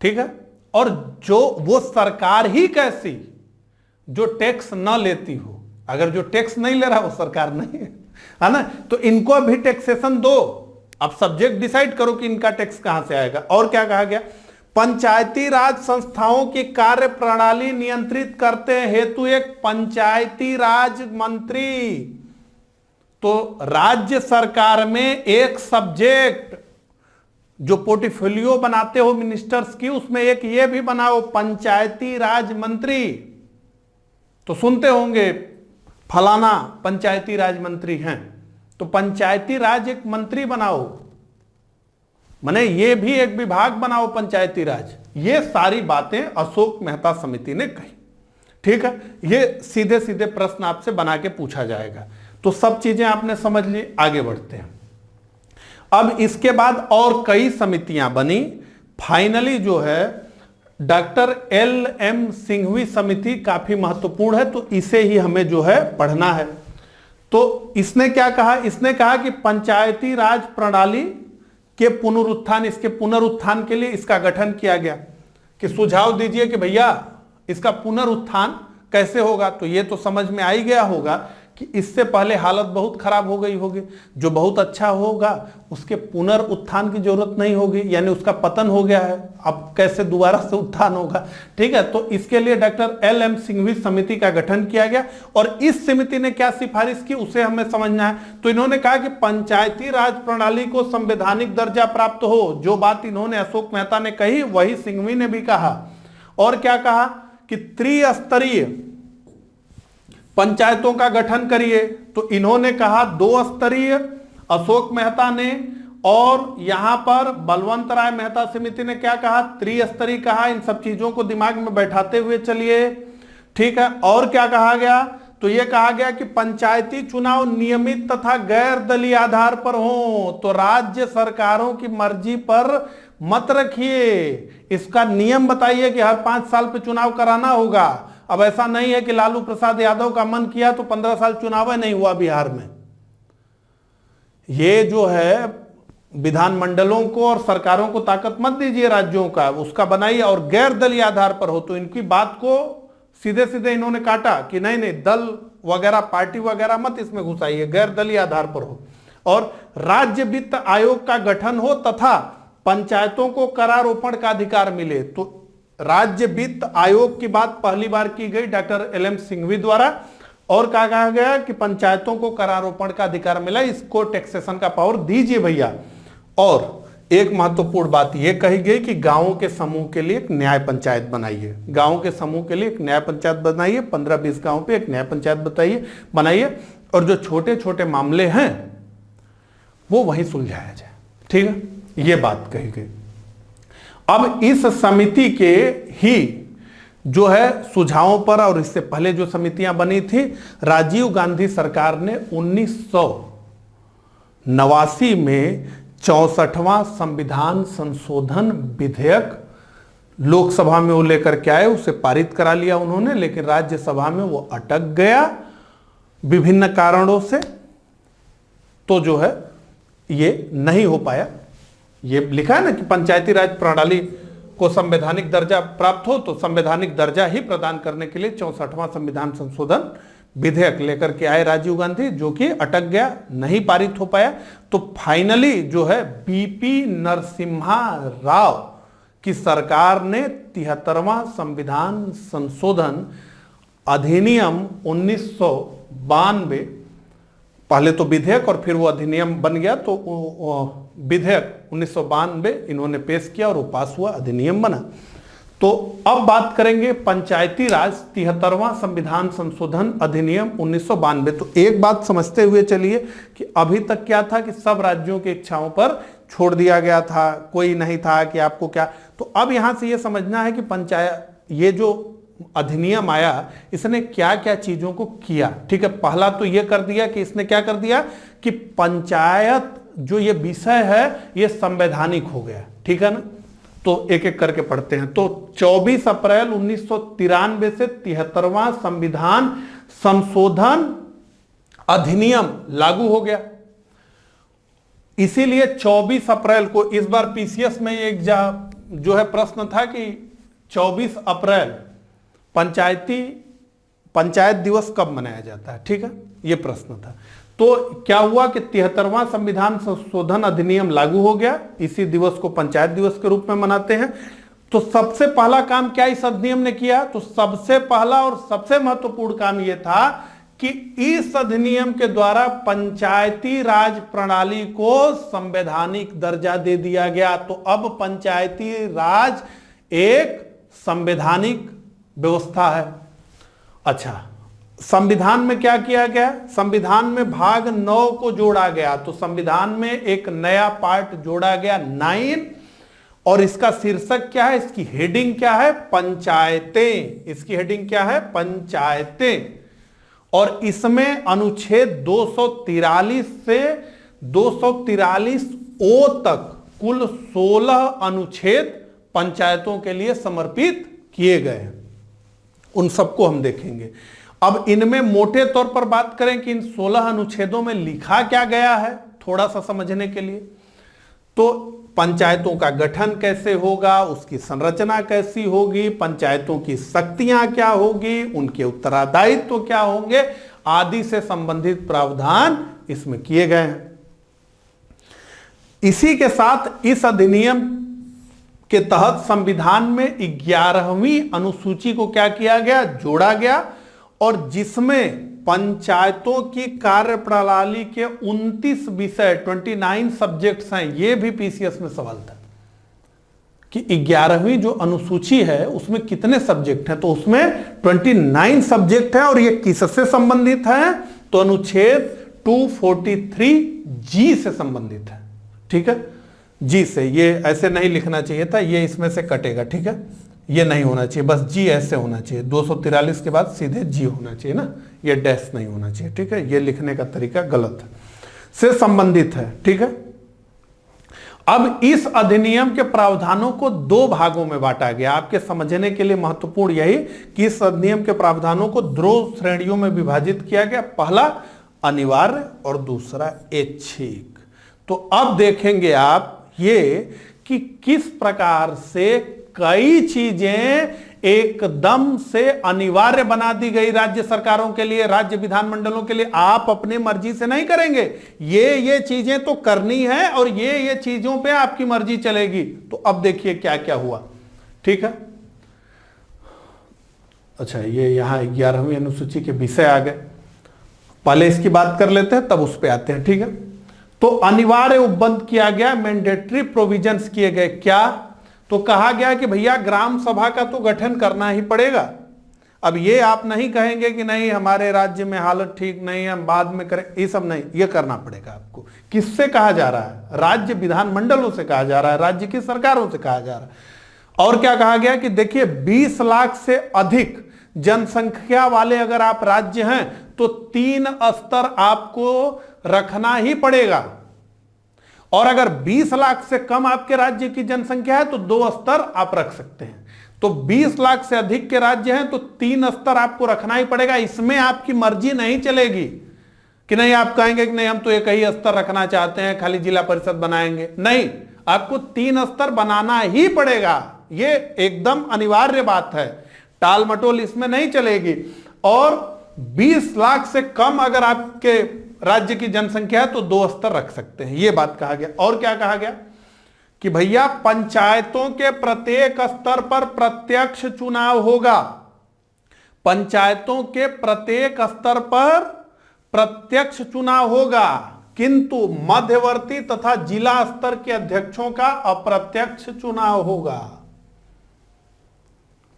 ठीक है। और जो वो सरकार ही कैसी जो टैक्स न लेती हो, अगर जो टैक्स नहीं ले रहा वो सरकार नहीं है ना, तो इनको अभी टैक्सेशन दो। अब सब्जेक्ट डिसाइड करो कि इनका टैक्स कहां से आएगा। और क्या कहा गया, पंचायती राज संस्थाओं की कार्य प्रणाली नियंत्रित करते हेतु एक पंचायती राज मंत्री। तो राज्य सरकार में एक सब्जेक्ट जो पोर्टफोलियो बनाते हो मिनिस्टर्स की, उसमें एक ये भी बनाओ पंचायती राज मंत्री। तो सुनते होंगे फलाना पंचायती राज मंत्री हैं, तो पंचायती राज एक मंत्री बनाओ, माने ये भी एक विभाग बनाओ पंचायती राज। ये सारी बातें अशोक मेहता समिति ने कही, ठीक है। ये सीधे सीधे प्रश्न आपसे बना के पूछा जाएगा। तो सब चीजें आपने समझ ली, आगे बढ़ते हैं। अब इसके बाद और कई समितियां बनी। फाइनली जो है डॉक्टर LM सिंघवी समिति काफी महत्वपूर्ण है, तो इसे ही हमें जो है पढ़ना है। तो इसने क्या कहा, इसने कहा कि पंचायती राज प्रणाली के पुनरुत्थान, इसके पुनरुत्थान के लिए इसका गठन किया गया कि सुझाव दीजिए कि भैया इसका पुनरुत्थान कैसे होगा। तो ये तो समझ में आ ही गया होगा कि इससे पहले हालत बहुत खराब हो गई होगी, जो बहुत अच्छा होगा उसके पुनरुत्थान की जरूरत नहीं होगी, यानी उसका पतन हो गया है, अब कैसे दोबारा से उत्थान होगा, ठीक है। तो इसके लिए डॉक्टर LM सिंघवी समिति का गठन किया गया। और इस समिति ने क्या सिफारिश की उसे हमें समझना है। तो इन्होंने कहा कि पंचायती राज प्रणाली को संवैधानिक दर्जा प्राप्त हो। जो बात इन्होंने अशोक मेहता ने कही वही सिंघवी ने भी कहा। और क्या कहा कि त्रिस्तरीय पंचायतों का गठन करिए। तो इन्होंने कहा 2 स्तरीय अशोक मेहता ने, और यहां पर बलवंत राय मेहता समिति ने क्या कहा, त्रिस्तरीय कहा। इन सब चीजों को दिमाग में बैठाते हुए चलिए, ठीक है। और क्या कहा गया, तो यह कहा गया कि पंचायती चुनाव नियमित तथा गैर दलीय आधार पर हो। तो राज्य सरकारों की मर्जी पर मत रखिए, इसका नियम बताइए कि हर 5 साल पे चुनाव कराना होगा। अब ऐसा नहीं है कि लालू प्रसाद यादव का मन किया तो 15 साल चुनाव नहीं हुआ बिहार में। ये जो है विधानमंडलों को और सरकारों को ताकत मत दीजिए राज्यों का, उसका बनाइए और गैर दलीय आधार पर हो। तो इनकी बात को सीधे सीधे इन्होंने काटा कि नहीं नहीं, दल वगैरह पार्टी वगैरह मत इसमें घुसाइए, गैर दलीय आधार पर हो। और राज्य वित्त आयोग का गठन हो तथा पंचायतों को करारोपण का अधिकार मिले। तो राज्य वित्त आयोग की बात पहली बार की गई डॉक्टर LM सिंघवी द्वारा। और कहा गया कि पंचायतों को करारोपण का अधिकार मिला, इसको टैक्सेशन का पावर दीजिए भैया। और एक महत्वपूर्ण बात यह कही गई कि गांवों के समूह के लिए एक न्याय पंचायत बनाइए, गांवों के समूह के लिए एक न्याय पंचायत बनाइए, 15-20 गांव पे एक न्याय पंचायत बनाइए और जो छोटे छोटे मामले हैं वो वहीं सुलझाया जाए। ठीक है, ये बात कही गई। अब इस समिति के ही जो है सुझावों पर, और इससे पहले जो समितियां बनी थी, राजीव गांधी सरकार ने 1989 में 64वां संविधान संशोधन विधेयक लोकसभा में वो लेकर के आए, उसे पारित करा लिया उन्होंने, लेकिन राज्यसभा में वो अटक गया विभिन्न कारणों से, तो जो है ये नहीं हो पाया। ये लिखा है ना कि पंचायती राज प्रणाली को संवैधानिक दर्जा प्राप्त हो तो संवैधानिक दर्जा ही प्रदान करने के लिए 64वां संविधान संशोधन विधेयक लेकर के आए राजीव गांधी, जो कि अटक गया, नहीं पारित हो पाया। तो फाइनली जो है बीपी नरसिम्हा राव की सरकार ने 73वां संविधान संशोधन अधिनियम 1992, पहले तो विधेयक और फिर वो अधिनियम बन गया, तो विधेयक 1992 इन्होंने पेश किया और वो पास हुआ, अधिनियम बना। तो अब बात करेंगे पंचायती राज 73वां संविधान संशोधन अधिनियम 1992। तो एक बात समझते हुए चलिए कि अभी तक क्या था कि सब राज्यों की इच्छाओं पर छोड़ दिया गया था, कोई नहीं था कि आपको क्या। तो अब यहां से यह समझना है कि पंचायत, ये जो अधिनियम आया, इसने क्या क्या चीजों को किया। ठीक है, पहला तो यह कर दिया कि इसने क्या कर दिया कि पंचायत जो ये विषय है ये संवैधानिक हो गया। ठीक है ना, तो एक एक करके पढ़ते हैं। तो 24 अप्रैल 1993 से 73वां संविधान संशोधन अधिनियम लागू हो गया। इसीलिए 24 अप्रैल को, इस बार पीसीएस में एक जो है प्रश्न था कि 24 अप्रैल पंचायत दिवस कब मनाया जाता है। ठीक है, यह प्रश्न था। तो क्या हुआ कि 73वां संविधान संशोधन अधिनियम लागू हो गया, इसी दिवस को पंचायत दिवस के रूप में मनाते हैं। तो सबसे पहला काम क्या इस अधिनियम ने किया, तो सबसे पहला और सबसे महत्वपूर्ण काम यह था कि इस अधिनियम के द्वारा पंचायती राज प्रणाली को संवैधानिक दर्जा दे दिया गया। तो अब पंचायती राज एक संवैधानिक व्यवस्था है। अच्छा, संविधान में क्या किया गया, संविधान में भाग 9 को जोड़ा गया। तो संविधान में एक नया पार्ट जोड़ा गया 9, और इसका शीर्षक क्या है, इसकी हेडिंग क्या है, पंचायतें। इसकी हेडिंग क्या है, पंचायतें। और इसमें अनुच्छेद 243 से 243 ओ तक कुल 16 अनुच्छेद पंचायतों के लिए समर्पित किए गए हैं। उन सबको हम देखेंगे। अब इनमें मोटे तौर पर बात करें कि इन 16 अनुच्छेदों में लिखा क्या गया है, थोड़ा सा समझने के लिए। तो पंचायतों का गठन कैसे होगा, उसकी संरचना कैसी होगी, पंचायतों की शक्तियां क्या होगी, उनके उत्तरदायित्व क्या होंगे, आदि से संबंधित प्रावधान इसमें किए गए हैं। इसी के साथ इस अधिनियम के तहत संविधान में 11वीं अनुसूची को क्या किया गया, जोड़ा गया, और जिसमें पंचायतों की कार्यप्रणाली के 29 विषय 29 सब्जेक्ट्स हैं। यह भी पीसीएस में सवाल था कि 11वीं जो अनुसूची है उसमें कितने सब्जेक्ट हैं, तो उसमें 29 सब्जेक्ट है। और ये किससे संबंधित है, तो अनुच्छेद 243 जी से संबंधित है। ठीक है, जी से, ये ऐसे नहीं लिखना चाहिए था, ये इसमें से कटेगा। ठीक है, ये नहीं होना चाहिए, बस जी ऐसे होना चाहिए, 243 के बाद सीधे जी होना चाहिए ना, ये डैश नहीं होना चाहिए। ठीक है, ये लिखने का तरीका गलत है, से संबंधित है। ठीक है, अब इस अधिनियम के प्रावधानों को 2 भागों में बांटा गया। आपके समझने के लिए महत्वपूर्ण यही कि इस अधिनियम के प्रावधानों को 2 श्रेणियों में विभाजित किया गया, पहला अनिवार्य और दूसरा ऐच्छिक। तो अब देखेंगे आप ये कि किस प्रकार से कई चीजें एकदम से अनिवार्य बना दी गई राज्य सरकारों के लिए, राज्य विधानमंडलों के लिए। आप अपने मर्जी से नहीं करेंगे, ये चीजें तो करनी है और ये चीजों पे आपकी मर्जी चलेगी। तो अब देखिए क्या क्या हुआ। ठीक है, अच्छा, ये यहां 11वीं अनुसूची के विषय आ गए, पहले इसकी बात कर लेते हैं तब उस पे आते हैं। ठीक है, तो अनिवार्य उपबंध किया गया, मैंडेटरी प्रोविजंस किए गए। क्या? तो कहा गया कि भैया ग्राम सभा का तो गठन करना ही पड़ेगा। अब ये आप नहीं कहेंगे कि नहीं हमारे राज्य में हालत ठीक नहीं है, हम बाद में करें, ये सब नहीं, ये करना पड़ेगा आपको। किससे कहा जा रहा है? राज्य विधानमंडलों से कहा जा रहा है, राज्य की सरकारों से कहा जा रहा है। और क्या कहा गया कि देखिए 20 लाख से अधिक जनसंख्या वाले अगर आप राज्य हैं तो 3 स्तर आपको रखना ही पड़ेगा, और अगर 20 लाख से कम आपके राज्य की जनसंख्या है तो 2 स्तर आप रख सकते हैं। तो 20 लाख से अधिक के राज्य हैं तो 3 स्तर आपको रखना ही पड़ेगा। इसमें आपकी मर्जी नहीं चलेगी कि नहीं, आप कहेंगे कि नहीं हम तो एक ही स्तर रखना चाहते हैं, खाली जिला परिषद बनाएंगे। नहीं, आपको 3 स्तर बनाना ही पड़ेगा। ये एकदम अनिवार्य बात है, टाल मटोल इसमें नहीं चलेगी। और 20 लाख से कम अगर आपके राज्य की जनसंख्या है तो 2 स्तर रख सकते हैं, यह बात कहा गया। और क्या कहा गया कि भैया पंचायतों के प्रत्येक स्तर पर प्रत्यक्ष चुनाव होगा। पंचायतों के प्रत्येक स्तर पर प्रत्यक्ष चुनाव होगा, किंतु मध्यवर्ती तथा जिला स्तर के अध्यक्षों का अप्रत्यक्ष चुनाव होगा।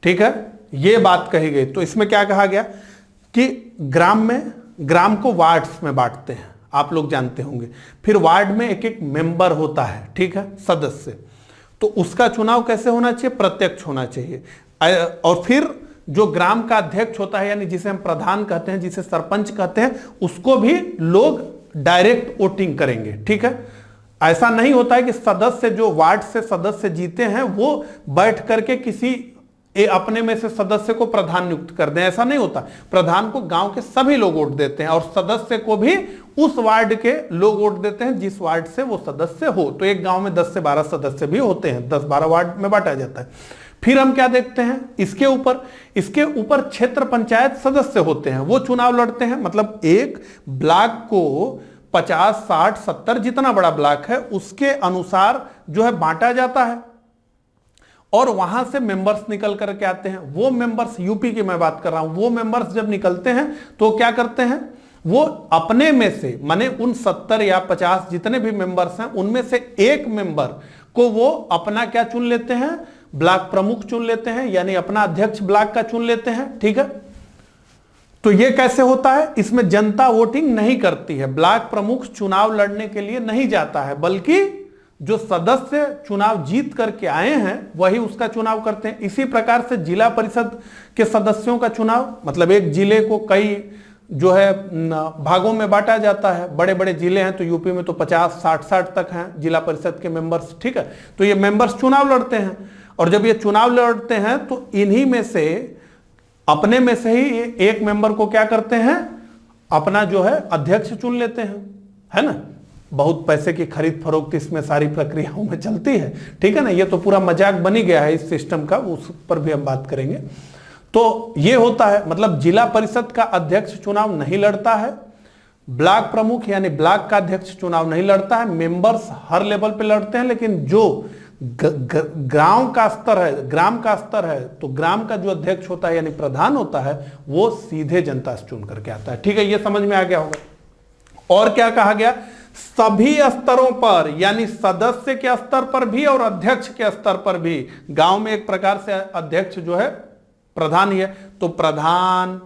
ठीक है, यह बात कही गई। तो इसमें क्या कहा गया कि ग्राम को वार्ड्स में बांटते हैं, आप लोग जानते होंगे। फिर वार्ड में एक एक मेंबर होता है, ठीक है, सदस्य। तो उसका चुनाव कैसे होना चाहिए? प्रत्यक्ष होना चाहिए। और फिर जो ग्राम का अध्यक्ष होता है, यानी जिसे हम प्रधान कहते हैं, जिसे सरपंच कहते हैं, उसको भी लोग डायरेक्ट वोटिंग करेंगे। ठीक है, ऐसा नहीं होता है कि सदस्य जो वार्ड से सदस्य जीते हैं वो बैठ करके किसी अपने में से सदस्य को प्रधान नियुक्त कर दें, ऐसा नहीं होता। प्रधान को गांव के सभी लोग वोट देते हैं और सदस्य को भी उस वार्ड के लोग वोट देते हैं जिस वार्ड से वो सदस्य हो। तो एक गांव में 10 से 12 सदस्य भी होते हैं, 10-12 वार्ड में बांटा जाता है। फिर हम क्या देखते हैं इसके ऊपर क्षेत्र पंचायत सदस्य होते हैं, वो चुनाव लड़ते हैं। मतलब एक ब्लॉक को 50, 60, 70 जितना बड़ा ब्लॉक है उसके अनुसार जो है बांटा जाता है, और वहां से मेंबर्स निकल करके आते हैं। वो मेंबर्स, यूपी की मैं बात कर रहा हूं, वो मेंबर्स जब निकलते हैं तो क्या करते हैं, वो अपने में से, माने उन 70 या 50 जितने भी मेंबर्स हैं उनमें से एक मेंबर को वो अपना क्या चुन लेते हैं, ब्लॉक प्रमुख चुन लेते हैं, यानी अपना अध्यक्ष ब्लॉक का चुन लेते हैं। ठीक है, तो ये कैसे होता है? इसमें जनता वोटिंग नहीं करती है, ब्लॉक प्रमुख चुनाव लड़ने के लिए नहीं जाता है, बल्कि जो सदस्य चुनाव जीत करके आए हैं वही उसका चुनाव करते हैं। इसी प्रकार से जिला परिषद के सदस्यों का चुनाव, मतलब एक जिले को कई जो है भागों में बांटा जाता है। बड़े बड़े जिले हैं तो यूपी में तो 50, 60 तक हैं जिला परिषद के मेंबर्स। ठीक है, तो ये मेंबर्स चुनाव लड़ते हैं, और जब ये चुनाव लड़ते हैं तो इन्हीं में से, अपने में से ही एक मेंबर को क्या करते हैं, अपना जो है अध्यक्ष चुन लेते हैं, है ना। बहुत पैसे की खरीद फरोख्त इसमें सारी प्रक्रियाओं में चलती है। ठीक है ना, ये तो पूरा मजाक बनी गया है इस सिस्टम का, उस पर भी हम बात करेंगे। तो ये होता है, मतलब जिला परिषद का अध्यक्ष चुनाव नहीं लड़ता है, ब्लॉक प्रमुख यानी ब्लॉक का अध्यक्ष चुनाव नहीं लड़ता है, मेंबर्स हर लेवल पे लड़ते हैं। लेकिन जो ग्राम का स्तर है तो ग्राम का जो अध्यक्ष होता है यानी प्रधान होता है वो सीधे जनता से चुन करके आता है। ठीक है, ये समझ में आ गया होगा। और क्या कहा गया, सभी स्तरों पर, यानी सदस्य के स्तर पर भी और अध्यक्ष के स्तर पर भी, गांव में एक प्रकार से अध्यक्ष जो है प्रधान ही है, तो प्रधान,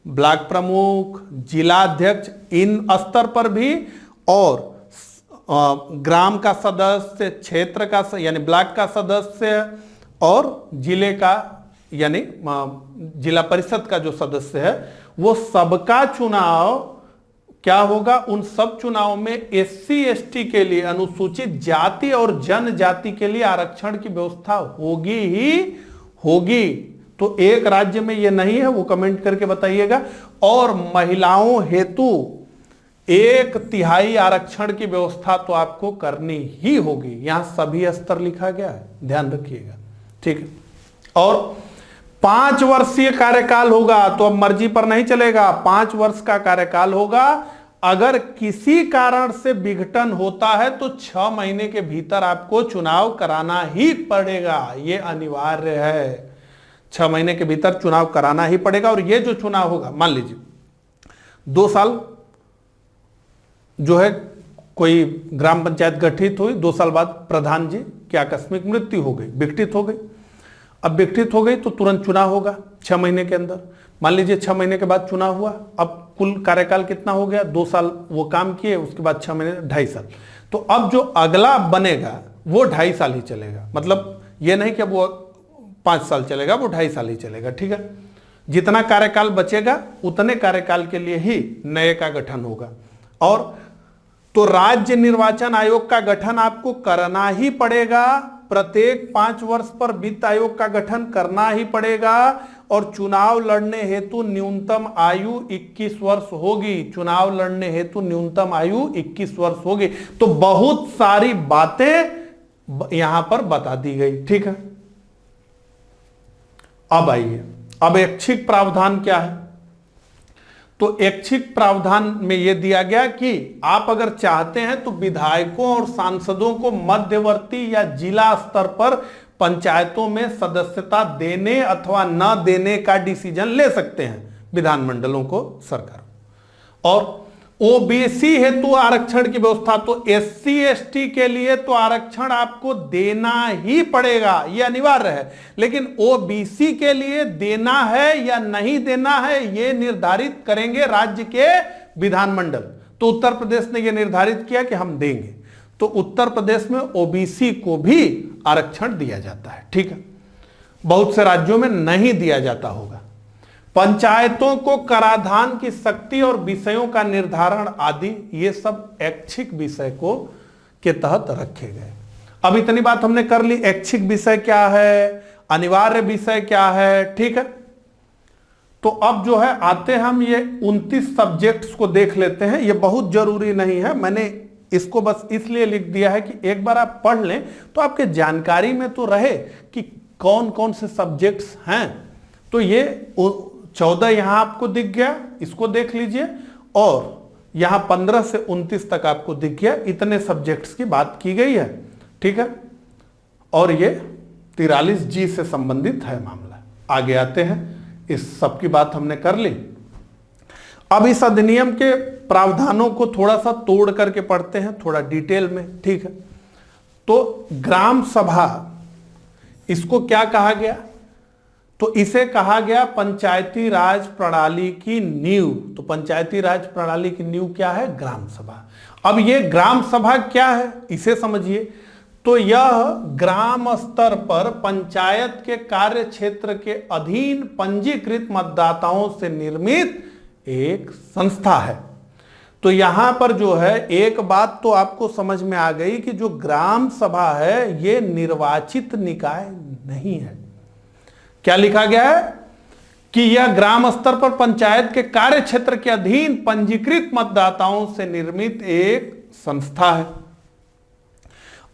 ब्लॉक प्रमुख, जिला अध्यक्ष, इन स्तर पर भी, और ग्राम का सदस्य, क्षेत्र का यानी ब्लॉक का सदस्य, और जिले का यानी जिला परिषद का जो सदस्य है, वो सबका चुनाव क्या होगा, उन सब चुनावों में एससी एसटी के लिए, अनुसूचित जाति और जनजाति के लिए आरक्षण की व्यवस्था होगी ही होगी। तो एक राज्य में ये नहीं है, वो कमेंट करके बताइएगा। और महिलाओं हेतु 1/3 आरक्षण की व्यवस्था तो आपको करनी ही होगी। यहां सभी स्तर लिखा गया है, ध्यान रखिएगा। ठीक है, और 5 वर्षीय कार्यकाल होगा, तो अब मर्जी पर नहीं चलेगा, 5 वर्ष का कार्यकाल होगा। अगर किसी कारण से विघटन होता है तो 6 महीने के भीतर आपको चुनाव कराना ही पड़ेगा, यह अनिवार्य है। 6 महीने के भीतर चुनाव कराना ही पड़ेगा। और यह जो चुनाव होगा, मान लीजिए 2 साल जो है कोई ग्राम पंचायत गठित हुई, 2 साल बाद प्रधान जी की आकस्मिक मृत्यु हो गई, विघटित हो गई। अब विघटित हो गई तो तुरंत चुनाव होगा 6 महीने के अंदर। मान लीजिए 6 महीने के बाद चुनाव हुआ, अब कुल कार्यकाल कितना हो गया, 2 साल वो काम किए, उसके बाद 6 महीने 2.5 साल। तो अब जो अगला बनेगा वो 2.5 साल ही चलेगा, मतलब ये नहीं कि अब वो 5 साल चलेगा, वो 2.5 साल ही चलेगा, ठीक है। जितना कार्यकाल बचेगा उतने कार्यकाल के लिए ही नए का गठन होगा। और तो राज्य निर्वाचन आयोग का गठन आपको करना ही पड़ेगा, प्रत्येक 5 वर्ष पर वित्त आयोग का गठन करना ही पड़ेगा। और चुनाव लड़ने हेतु न्यूनतम आयु 21 वर्ष होगी, चुनाव लड़ने हेतु न्यूनतम आयु 21 वर्ष होगी। तो बहुत सारी बातें यहां पर बता दी गई, ठीक है। अब आइए, अब ऐच्छिक प्रावधान क्या है। तो ऐच्छिक प्रावधान में यह दिया गया कि आप अगर चाहते हैं तो विधायकों और सांसदों को मध्यवर्ती या जिला स्तर पर पंचायतों में सदस्यता देने अथवा न देने का डिसीजन ले सकते हैं विधानमंडलों को, सरकार। और ओबीसी हेतु आरक्षण की व्यवस्था, तो एससी एसटी के लिए तो आरक्षण आपको देना ही पड़ेगा, यह अनिवार्य है। लेकिन ओबीसी के लिए देना है या नहीं देना है यह निर्धारित करेंगे राज्य के विधानमंडल। तो उत्तर प्रदेश ने यह निर्धारित किया कि हम देंगे, तो उत्तर प्रदेश में ओबीसी को भी आरक्षण दिया जाता है, ठीक है। बहुत से राज्यों में नहीं दिया जाता होगा। पंचायतों को कराधान की शक्ति और विषयों का निर्धारण आदि ये सब ऐच्छिक विषय को के तहत रखे गए। अब इतनी बात हमने कर ली, ऐच्छिक विषय क्या है, अनिवार्य विषय क्या है, ठीक है। तो अब जो है आते हम ये 29 सब्जेक्ट्स को देख लेते हैं। ये बहुत जरूरी नहीं है, मैंने इसको बस इसलिए लिख दिया है कि एक बार आप पढ़ लें तो आपके जानकारी में तो रहे कि कौन कौन से सब्जेक्ट्स हैं। तो ये 14 यहां आपको दिख गया, इसको देख लीजिए, और यहां 15 से 29 तक आपको दिख गया। इतने सब्जेक्ट्स की बात की गई है, ठीक है। और ये 43G से संबंधित है मामला। आगे आते हैं, इस सब की बात हमने कर ली। अब इस अधिनियम के प्रावधानों को थोड़ा सा तोड़ करके पढ़ते हैं, थोड़ा डिटेल में, ठीक है। तो ग्राम सभा, इसको क्या कहा गया, तो इसे कहा गया पंचायती राज प्रणाली की नींव। तो पंचायती राज प्रणाली की नींव क्या है, ग्राम सभा। अब ये ग्राम सभा क्या है इसे समझिए। तो यह ग्राम स्तर पर पंचायत के कार्य क्षेत्र के अधीन पंजीकृत मतदाताओं से निर्मित एक संस्था है। तो यहां पर जो है एक बात तो आपको समझ में आ गई कि जो ग्राम सभा है ये निर्वाचित निकाय नहीं है। क्या लिखा गया है कि यह ग्राम स्तर पर पंचायत के कार्य क्षेत्र के अधीन पंजीकृत मतदाताओं से निर्मित एक संस्था है।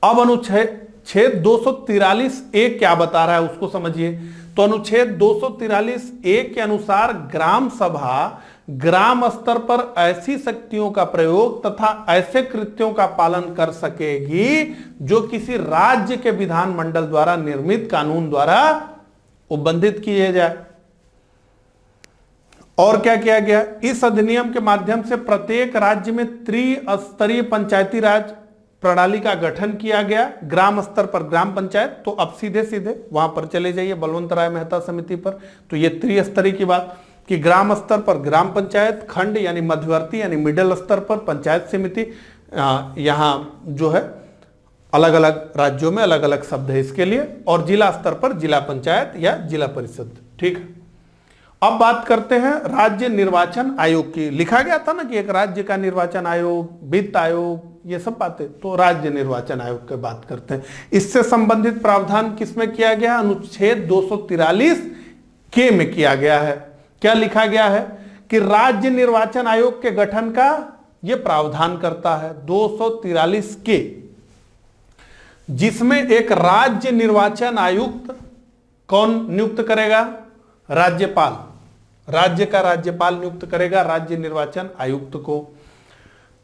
अब अनुच्छेद 243(a) क्या बता रहा है उसको समझिए। तो अनुच्छेद 243(a) के अनुसार ग्राम सभा ग्राम स्तर पर ऐसी शक्तियों का प्रयोग तथा ऐसे कृत्यों का पालन कर सकेगी जो किसी राज्य के विधानमंडल द्वारा निर्मित कानून द्वारा उपबंधित किए जाए। और क्या किया गया, इस अधिनियम के माध्यम से प्रत्येक राज्य में त्रिस्तरीय पंचायती राज प्रणाली का गठन किया गया। ग्राम स्तर पर ग्राम पंचायत, तो अब सीधे सीधे वहां पर चले जाइए बलवंत राय मेहता समिति पर। तो ये त्रिस्तरीय की बात कि ग्राम स्तर पर ग्राम पंचायत, खंड यानी मध्यवर्ती यानी मिडिल स्तर पर पंचायत समिति, यहां जो है अलग अलग राज्यों में अलग अलग शब्द है इसके लिए, और जिला स्तर पर जिला पंचायत या जिला परिषद, ठीक है। अब बात करते हैं राज्य निर्वाचन आयोग की। लिखा गया था ना कि एक राज्य का निर्वाचन आयोग, वित्त आयोग, ये सब बातें, तो राज्य निर्वाचन आयोग की बात करते हैं। इससे संबंधित प्रावधान किसमें किया गया, अनुच्छेद 243(k) में किया गया है। क्या लिखा गया है कि राज्य निर्वाचन आयोग के गठन का यह प्रावधान करता है 243(k), जिसमें एक राज्य निर्वाचन आयुक्त कौन नियुक्त करेगा, राज्यपाल, राज्य का राज्यपाल नियुक्त करेगा राज्य निर्वाचन आयुक्त को,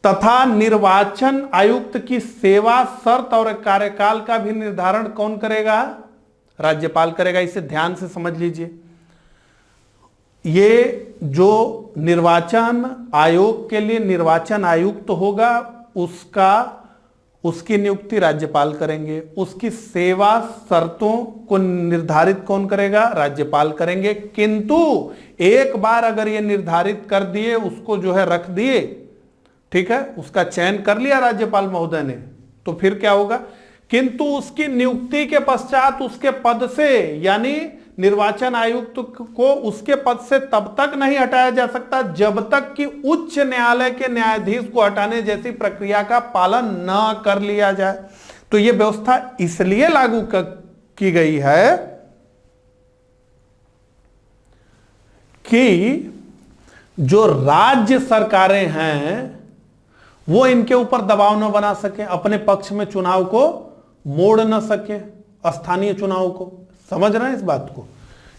तथा निर्वाचन आयुक्त की सेवा शर्त और कार्यकाल का भी निर्धारण कौन करेगा, राज्यपाल करेगा। इसे ध्यान से समझ लीजिए। ये जो निर्वाचन आयोग के लिए निर्वाचन आयुक्त होगा उसकी नियुक्ति राज्यपाल करेंगे। उसकी सेवा शर्तों को निर्धारित कौन करेगा? राज्यपाल करेंगे। किंतु एक बार अगर ये निर्धारित कर दिए, उसको जो है रख दिए, ठीक है, उसका चयन कर लिया राज्यपाल महोदय ने, तो फिर क्या होगा? किंतु उसकी नियुक्ति के पश्चात उसके पद से, यानी निर्वाचन आयुक्त को उसके पद से तब तक नहीं हटाया जा सकता जब तक कि उच्च न्यायालय के न्यायाधीश को हटाने जैसी प्रक्रिया का पालन न कर लिया जाए। तो यह व्यवस्था इसलिए लागू की गई है कि जो राज्य सरकारें हैं वो इनके ऊपर दबाव न बना सके, अपने पक्ष में चुनाव को मोड़ न सके, स्थानीय चुनाव को। समझ रहे हैं इस बात को?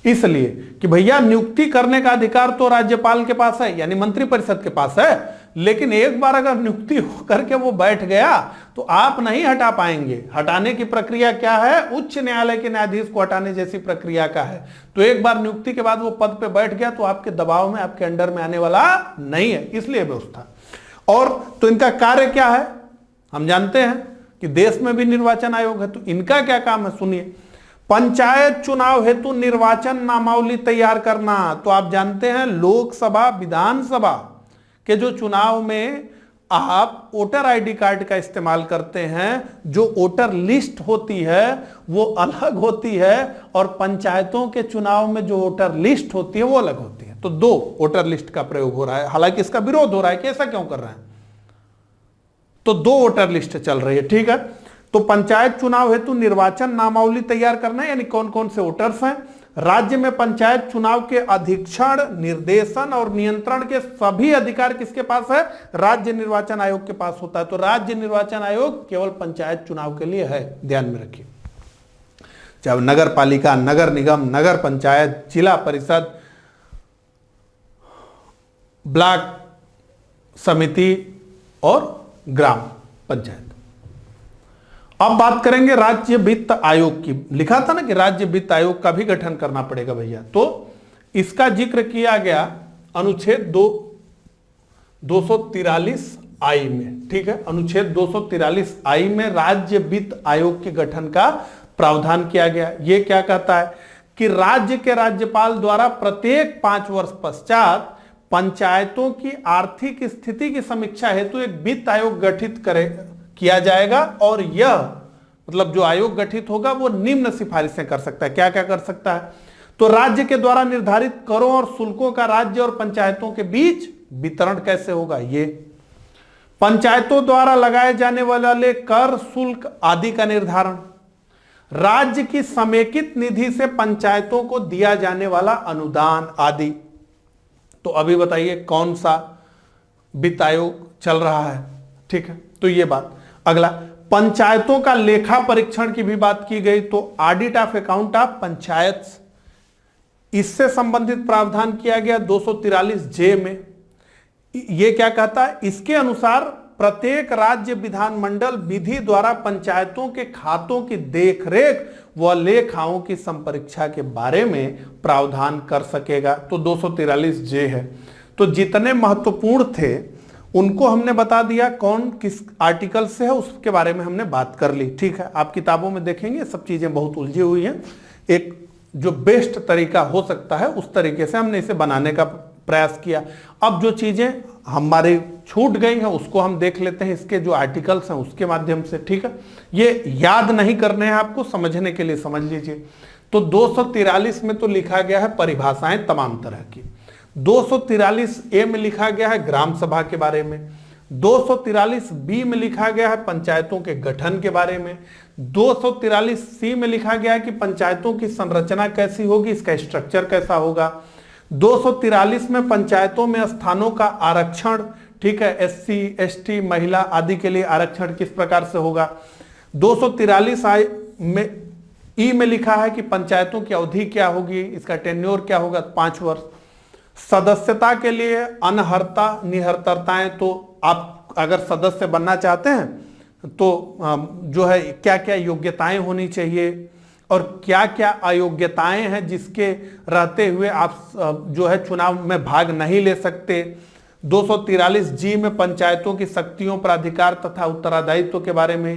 इसलिए कि भैया नियुक्ति करने का अधिकार तो राज्यपाल के पास है, यानी मंत्रिपरिषद के पास है, लेकिन एक बार अगर नियुक्ति करके वो बैठ गया तो आप नहीं हटा पाएंगे। हटाने की प्रक्रिया क्या है? उच्च न्यायालय के न्यायाधीश को हटाने जैसी प्रक्रिया का है। तो एक बार नियुक्ति के बाद वो पद पे बैठ गया तो आपके दबाव में, आपके अंडर में आने वाला नहीं है, इसलिए व्यवस्था। और तो इनका कार्य क्या है हम जानते हैं कि देश में भी निर्वाचन आयोग है, तो इनका क्या काम है सुनिए। पंचायत चुनाव हेतु निर्वाचन नामावली तैयार करना। तो आप जानते हैं लोकसभा, विधानसभा के जो चुनाव में आप वोटर आईडी कार्ड का इस्तेमाल करते हैं, जो वोटर लिस्ट होती है वो अलग होती है, और पंचायतों के चुनाव में जो वोटर लिस्ट होती है वो अलग होती है। तो दो वोटर लिस्ट का प्रयोग हो रहा है, हालांकि इसका विरोध हो रहा है कि ऐसा क्यों कर रहे हैं। तो दो वोटर लिस्ट चल रही है, ठीक है। तो पंचायत चुनाव हेतु निर्वाचन नामावली तैयार करना, यानी कौन कौन से वोटर्स हैं। राज्य में पंचायत चुनाव के अधीक्षण, निर्देशन और नियंत्रण के सभी अधिकार किसके पास है? राज्य निर्वाचन आयोग के पास होता है। तो राज्य निर्वाचन आयोग केवल पंचायत चुनाव के लिए है, ध्यान में रखिए। चाहे नगर पालिका, नगर निगम, नगर पंचायत, जिला परिषद, ब्लॉक समिति और ग्राम पंचायत। अब बात करेंगे राज्य वित्त आयोग की। लिखा था ना कि राज्य वित्त आयोग का भी गठन करना पड़ेगा भैया, तो इसका जिक्र किया गया अनुच्छेद 243I में, ठीक है। अनुच्छेद 243I में राज्य वित्त आयोग के गठन का प्रावधान किया गया। यह क्या कहता है कि राज्य के राज्यपाल द्वारा प्रत्येक 5 वर्ष पश्चात पंचायतों की आर्थिक स्थिति की समीक्षा हेतु एक वित्त आयोग गठित किया जाएगा, और यह मतलब जो आयोग गठित होगा वो निम्न सिफारिशें कर सकता है। क्या क्या कर सकता है? तो राज्य के द्वारा निर्धारित करों और शुल्कों का राज्य और पंचायतों के बीच वितरण कैसे होगा, ये पंचायतों द्वारा लगाए जाने वाले कर, शुल्क आदि का निर्धारण, राज्य की समेकित निधि से पंचायतों को दिया जाने वाला अनुदान आदि। तो अभी बताइए कौन सा वित्त आयोग चल रहा है, ठीक है। तो ये बात। अगला, पंचायतों का लेखा परीक्षण की भी बात की गई। तो audit of account of panchayat, इससे संबंधित प्रावधान किया गया 243J में। यह क्या कहता है? इसके अनुसार प्रत्येक राज्य विधानमंडल विधि द्वारा पंचायतों के खातों की देखरेख व लेखाओं की संपरीक्षा के बारे में प्रावधान कर सकेगा। तो 243J है। तो जितने महत्वपूर्ण थे उनको हमने बता दिया, कौन किस आर्टिकल से है उसके बारे में हमने बात कर ली, ठीक है। आप किताबों में देखेंगे सब चीजें बहुत उलझी हुई हैं। एक जो बेस्ट तरीका हो सकता है उस तरीके से हमने इसे बनाने का प्रयास किया। अब जो चीजें हमारी छूट गई हैं उसको हम देख लेते हैं, इसके जो आर्टिकल्स हैं उसके माध्यम से, ठीक है। ये याद नहीं करने हैं आपको, समझने के लिए समझ लीजिए। तो 243 में तो लिखा गया है परिभाषाएं तमाम तरह की। 243A में लिखा गया है ग्राम सभा के बारे में। 243B में लिखा गया है पंचायतों के गठन के बारे में। 243C में लिखा गया है कि पंचायतों की संरचना कैसी होगी, इसका स्ट्रक्चर कैसा होगा। 243 में पंचायतों में स्थानों का आरक्षण, ठीक है, SC ST महिला आदि के लिए आरक्षण किस प्रकार से होगा। 243I में लिखा है कि पंचायतों की अवधि क्या होगी, इसका टेन्योर क्या होगा, 5 वर्ष। सदस्यता के लिए अनर्हता निरर्हताएं, तो आप अगर सदस्य बनना चाहते हैं तो जो है क्या क्या योग्यताएं होनी चाहिए और क्या क्या अयोग्यताएं हैं जिसके रहते हुए आप जो है चुनाव में भाग नहीं ले सकते। 243 जी में पंचायतों की शक्तियों पर अधिकार तथा उत्तरदायित्व के बारे में,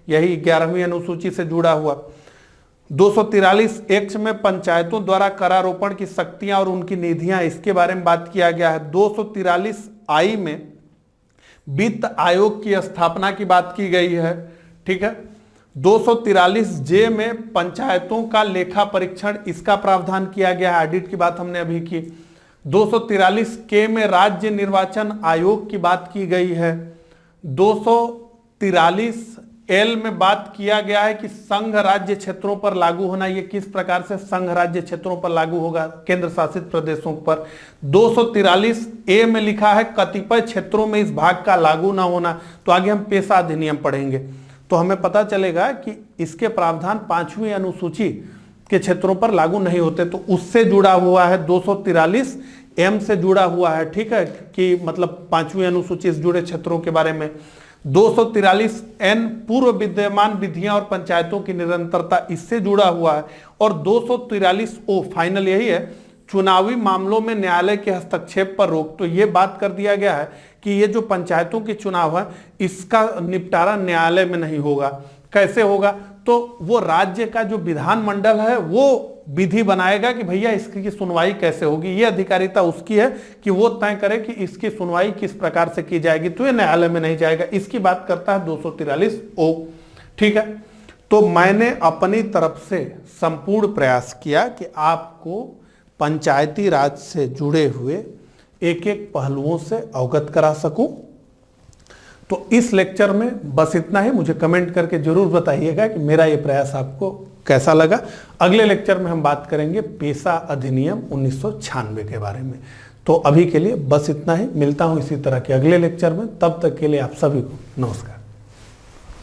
यही 11वीं अनुसूची से जुड़ा हुआ। 243 एक्ट में पंचायतों द्वारा करारोपण की शक्तियां और उनकी निधियां, इसके बारे में बात किया गया है। 243 आई में वित्त आयोग की स्थापना की बात की गई है, ठीक है। 243 जे में पंचायतों का लेखा परीक्षण, इसका प्रावधान किया गया है, ऑडिट की बात हमने अभी की। 243 के में राज्य निर्वाचन आयोग की बात की गई है। 243 एल में बात किया गया है कि संघ राज्य क्षेत्रों पर लागू होना, ये किस प्रकार से संघ राज्य क्षेत्रों पर लागू होगा, केंद्र शासित प्रदेशों पर। 243 ए में लिखा है कतिपय क्षेत्रों में इस भाग का लागू ना होना। तो आगे हम पेशा अधिनियम पढ़ेंगे तो हमें पता चलेगा कि इसके प्रावधान 5वीं अनुसूची के क्षेत्रों पर लागू नहीं होते, तो उससे जुड़ा हुआ है। 243 एम से जुड़ा हुआ है, ठीक है, कि मतलब 5वीं अनुसूची से जुड़े क्षेत्रों के बारे में। 243 एन पूर्व विद्यमान विधियां और पंचायतों की निरंतरता, इससे जुड़ा हुआ है। और 243 ओ फाइनल यही है, चुनावी मामलों में न्यायालय के हस्तक्षेप पर रोक। तो ये बात कर दिया गया है कि ये जो पंचायतों की चुनाव है इसका निपटारा न्यायालय में नहीं होगा। कैसे होगा? तो वो राज्य का जो विधानमंडल है वो विधि बनाएगा कि भैया इसकी सुनवाई कैसे होगी। ये अधिकारिता उसकी है कि वो तय करे कि इसकी सुनवाई किस प्रकार से की जाएगी, तो ये न्यायालय में नहीं जाएगा। इसकी बात करता है 243 ओ, ठीक है। तो मैंने अपनी तरफ से संपूर्ण प्रयास किया कि आपको पंचायती राज से जुड़े हुए एक एक पहलुओं से अवगत करा सकूं। तो इस लेक्चर में बस इतना ही। मुझे कमेंट करके जरूर बताइएगा कि मेरा ये प्रयास आपको कैसा लगा। अगले लेक्चर में हम बात करेंगे पेशा अधिनियम 1996 के बारे में। तो अभी के लिए बस इतना ही। मिलता हूं इसी तरह के अगले लेक्चर में, तब तक के लिए आप सभी को नमस्कार।